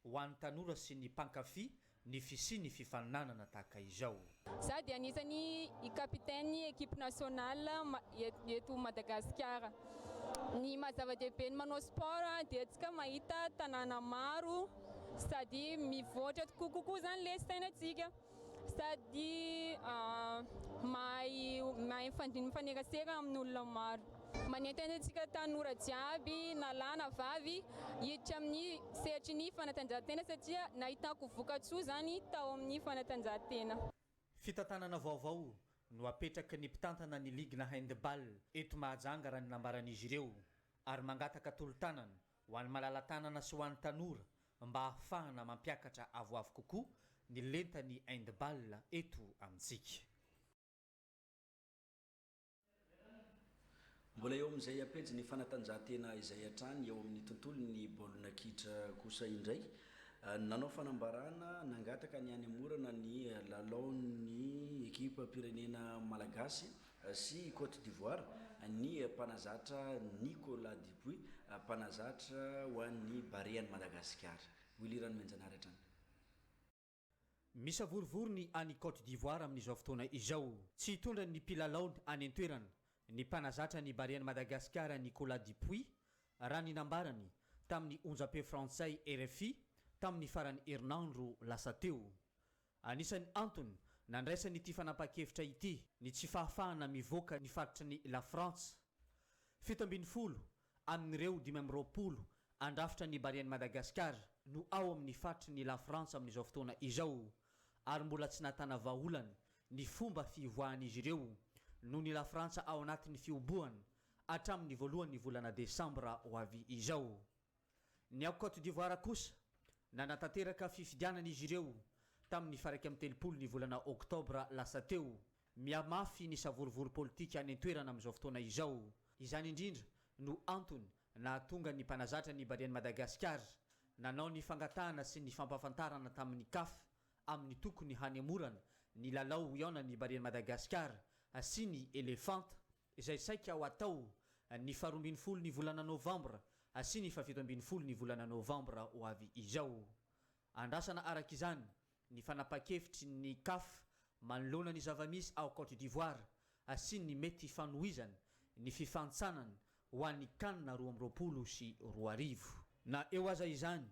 ho an'ny tanora sy ny mpankafy ny fisiany fifaninanana tahaka izao. Za dia anisany kapitainy équipe nationale eto Madagasikara. Ny mazava-dehibe ny manao sport dia antsika mahita tanàna maro sady mivoatra kokoa zany le sainantsika sady mahay mifanerasera amin'olona maro. Manentana antsika tanora jiaby na lahy na vavy hiditra amin'ny sehatry ny fanatanjahantena satria nahitako vokatsoa zany tao amin'ny fanatanjahantena. Fitantanana vaovao no apetraka ny mpitantana ny ligue na handball eto Mahajanga raha ny nambaran'izy ireo ary mangataka tolo-tanana ho an'ny malala-tanana sy ho an'ny tanora mba ahafahana mampiakatra avoavo kokoa ny lentany handball eto amintsika. Mbola eo amin'izay apenjy ny fanatanjahantena izay hatrany eo amin'ny tontolo ny baolina kitra kosa indray nanao fanambarana nangataka ny any amorana ny lalaon'ny ekipa pirenena malagasy sy Côte d'Ivoire ny mpanazatra Nicolas Dupuis mpanazatra ho an'ny Bariany Madagasikara. Wilirano Menjanary hatrany. Misavorivory ny any Côte d'Ivoire amin'izao fotoana izao tsy hitondra ny mpilalao any an-toerana ny mpanazatra ny Bariany Madagasikara Nicolas Dupuis raha ny nambarany tamin'ny onjam-peo frantsay RFI tamin'ny farany herinandro lasa teo. Anisan'ny antony nandraisany ity fanapa-kevitra ity ny tsy fahafahana mivoaka ny faritry ny La France 70 amin'ireo 20 andrafitra ny Bariany Madagasikara no ao amin'ny faritry ny La France amin'izao fotoana izao ary mbola tsy natana vahaolana ny fomba fivoahan'izy ireo no ny La France ao anatin'ny fiobohany hatramin'ny voalohan'ny volana Desambra ho avy izao. Ny ao Côte d'Ivoire kosa nanatanteraka fifidianan'izy ireo tamin'ny faraiky amin'ny 30 ny volana Oktobra lasa teo miamafy ny savorivory politika any an-toerana amin'izao fotoana izao. Izany indrindra no antony nahatonga ny mpanazatra ny Bariany Madagasikara nanao ny fangatahana sy ny fampafantarana tamin'ny CAF amin'ny tokony hanemorana ny lalao iaonany Bariany Madagasikara sy ny elefanta izay saika ho atao ny 12 ny volana Novambra sy ny 17 ny volana Novambra ho avy izao. Andrasana araka izany ny fanapa-kevitry ny CAF manoloana ny zavamisy ao Côte d'Ivoire sy ny mety fanohizana ny fifantsanana ho an'ny kanina 2020. Na eo aza izany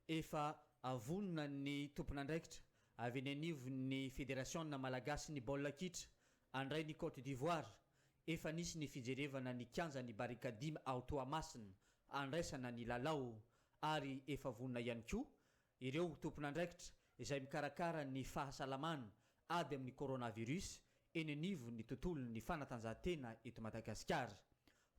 efa avonina ny tompon'andraikitra avy eny anivon'ny fédération na malagasy ny baolina kitra andray ny Côte d'Ivoire efa nisy ny fijerevana ny kianja ny barikadimy ao Toamasina andraisana ny lalao ary efa vonina ihany koa ireo tompon'andraikitra izay mikarakara ny fahasalamana ady amin'ny coronavirus eny anivon'ny tontolon'ny fanatanjahantena eto Madagasikara.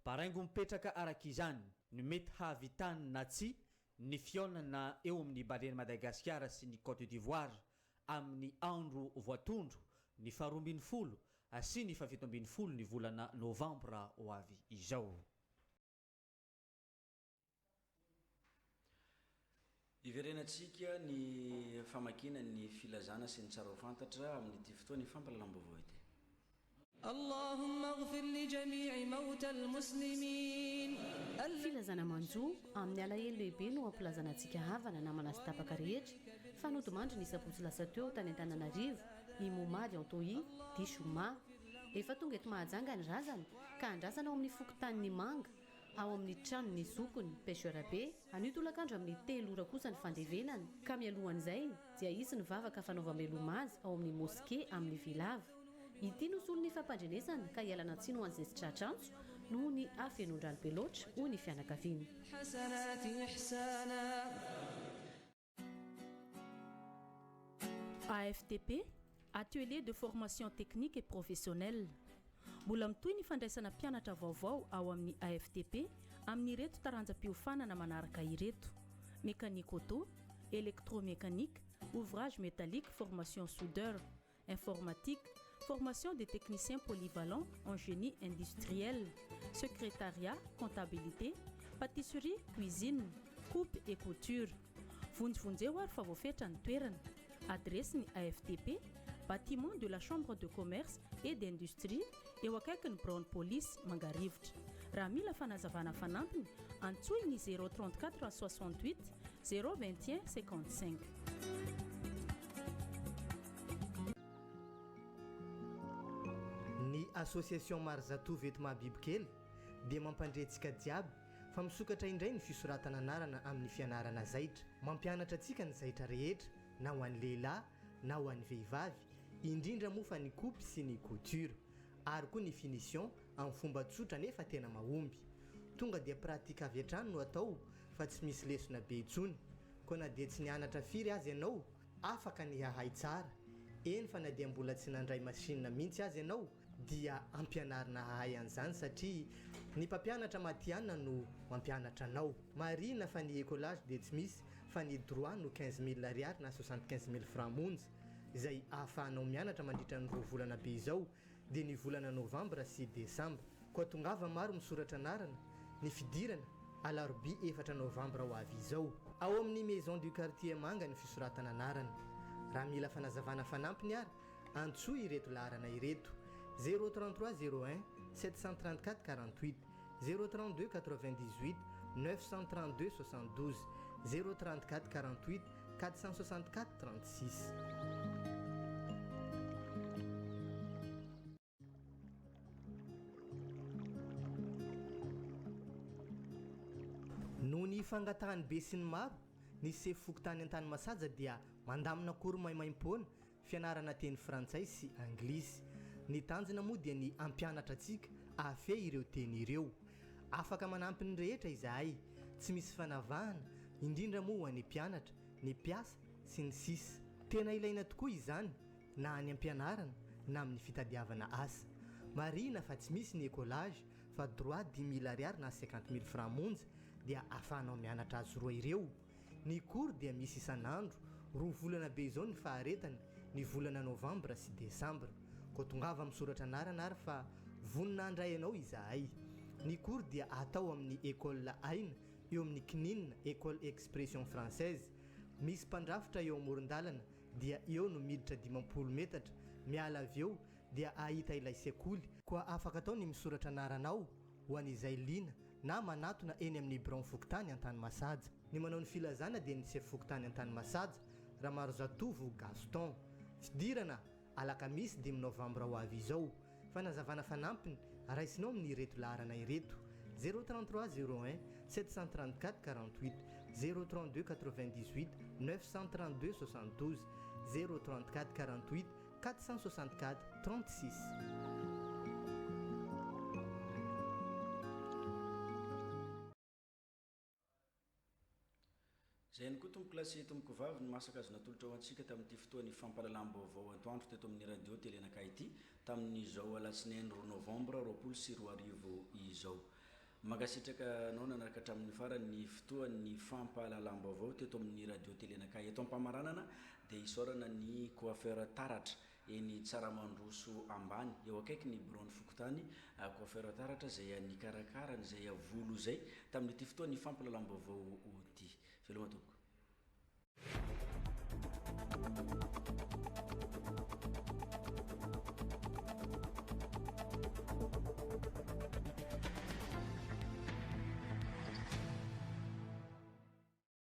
Paraingo mipetraka araka izany ny mety havitany na tsy ny fiaonana eo amin'ny Bariany Madagasikara sy ny Côte d'Ivoire amin'ny andro voatondro ny 12 sy ny 17 ny volana Novambra ho avy izao. Iverenantsika ny famakina ny filazana sy ny tsara ho fantatra amin'ity fotoana ny fampalalam-baovao ity. اللهم اغفر لجميع موتى المسلمين. Filazana manjo amin'ny alahelo lehibe no ampilazana antsika havana namana sy tapaka rehetra fa nodomandry ny sabotsy lasa teo tany Antananarivo ny Momady Antohi Dishoma efa tonga eto Mahajanga ny razana ka andrasana ao amin'ny fokontany ny manga ao amin'ny tranony zokony pêcheur be anitolakandro amin'ny telora kosa ny fandevenany ka mialohan'izay dia izy ny vavaka fanaova-meloma azy ao amin'ny moske amin'ny vilava ity nosolo ny fampandrenesany ka hialana tsino ho an'izay sy tratrantso noho ny afenondrano be loatra hoy ny fianakaviany AFTP, atelier de formation technique et professionnelle. Mbola mitohy ny fandraisana mpianatra vaovao ao amin'ny AFTP amin'ny ireto taranjam-piofanana manaraka ireto: mécanique auto, électromécanique, ouvrage métallique, formation soudeur, informatique, formation des techniciens polyvalents en génie industriel, secrétariat, comptabilité, pâtisserie, cuisine, coupe et couture. Vonjevonjeo ary fa voafetra ny toerana. Adresse ny AFTP, bâtiment de la Chambre de commerce et d'industrie, eo akaikin'ny Brown Police Mangarivotra. Raha mila fanazavana fanampiny, antsoiny 034 68 021 55. Ny association Marzatov eto Mahibibikely dia mampandrentsika jiaby fa misokatra indray ny fisoratana anarana amin'ny fianarana zaitra, mampianatra antsika ny zaitra rehetra na ho an'ny lehilahy na ho an'ny vehivavy, indrindra moa fa ny coupe sy ny couture, ary koa ny finition amin'ny fomba tsotra nefa tena mahomby. Tonga dia pratika avy hatrany no atao fa tsy misy lesona be intsony, koa na dia tsy nianatra firy azy ianao afaka ny hahay tsara. Eny fa na dia mbola tsy nandray masinina mihitsy azy ianao dia ampianarina hahay an'izany satria ny mpampianatra matianina no mampianatra anao. Marina fa ny écolage dia tsy misy fa ny droit no 15 000 ariary na 75 000 francs monja izay ahafahanao mianatra mandritra ny 2 volana be izao dia ny volana novambra sy desambra. Koa tongava maro misoratra anarana, ny fidirana alarobia 4 novambra ho avy izao. Ao amin'ny maison du quartier manga ny fisoratana anarana. Raha mila fanazavana fanampiny ary antsoa ireto laharana ireto: 033 01 734 48, 032 98 932 72, 034 48 464 36. Noho ny fangatahany be sy ny maro, ny sefokotany an-tany masaja dia mandamina kory maimaim-poana fianarana teny frantsay sy anglisy. Ny tanjona moa dia ny ampianatra antsika afe ireo teny ireo. Afaka manampy ny rehetra izahay, tsy misy fanavahana, indrindra moa ho an'ny mpianatra, ny mpiasa sy ny sisa. Tena ilaina tokoa izany na any ampianarana na amin'ny fitadiavana asa. Marina fa tsy misy ny écolage fa droit 10 000 ariary na 50 000 francs monja dia ahafahanao mianatra azy roa ireo. Ny cours dia misy isan'andro, 2 volana be izao ny faharetany, ny volana novambra sy desambra. Koa tongava misoratra anarana ary fa vonina andray ianao izahay. Ny cours dia atao amin'ny école Aina, eo amin'ny Kninina, école expression française. Misy mpandrafitra eo amoron-dalana dia eo no miditra 50 metatra. Miala avy eo dia ahita ilay sekoly. Koa afaka atao ny misoratra anaranao ho an'izay liana na manatona eny amin'ny Brown Fokotany an-tany masaja. Ny manao ny filazana dia ny sefy Fokotany an-tany masaja Ramarzatovo Gaston. Fidirana alakamisy 5 novambra ho avy izao. Fanazavana fanampiny raisinao amin'ny ireto laharana ireto: 033 01 734 48, 032 98 932 72, 034 48 464 36. Zay ny koa tompoko lasy tompoko vavy ny masaka azo natolotra ho antsika tamin'ity fotoany fampalalam-baovao antoandro teto amin'ny radio telenakay ity tamin'izao alatsinainy 2 novambra 2020 izao. Magasitraka anao nanaraka hatramin'ny farany fotoany fampalalam-baovao teto amin'ny radio telenakay eto ampamaranana dia isorana ny coiffeur taratra eny Tsaramandroso ambany eo akaiky ny Brown Fokotany coiffeur taratra zay any karakarany zay volo zay tamin'ity fotoany fampalalam-baovao ity. Veloma tompoko.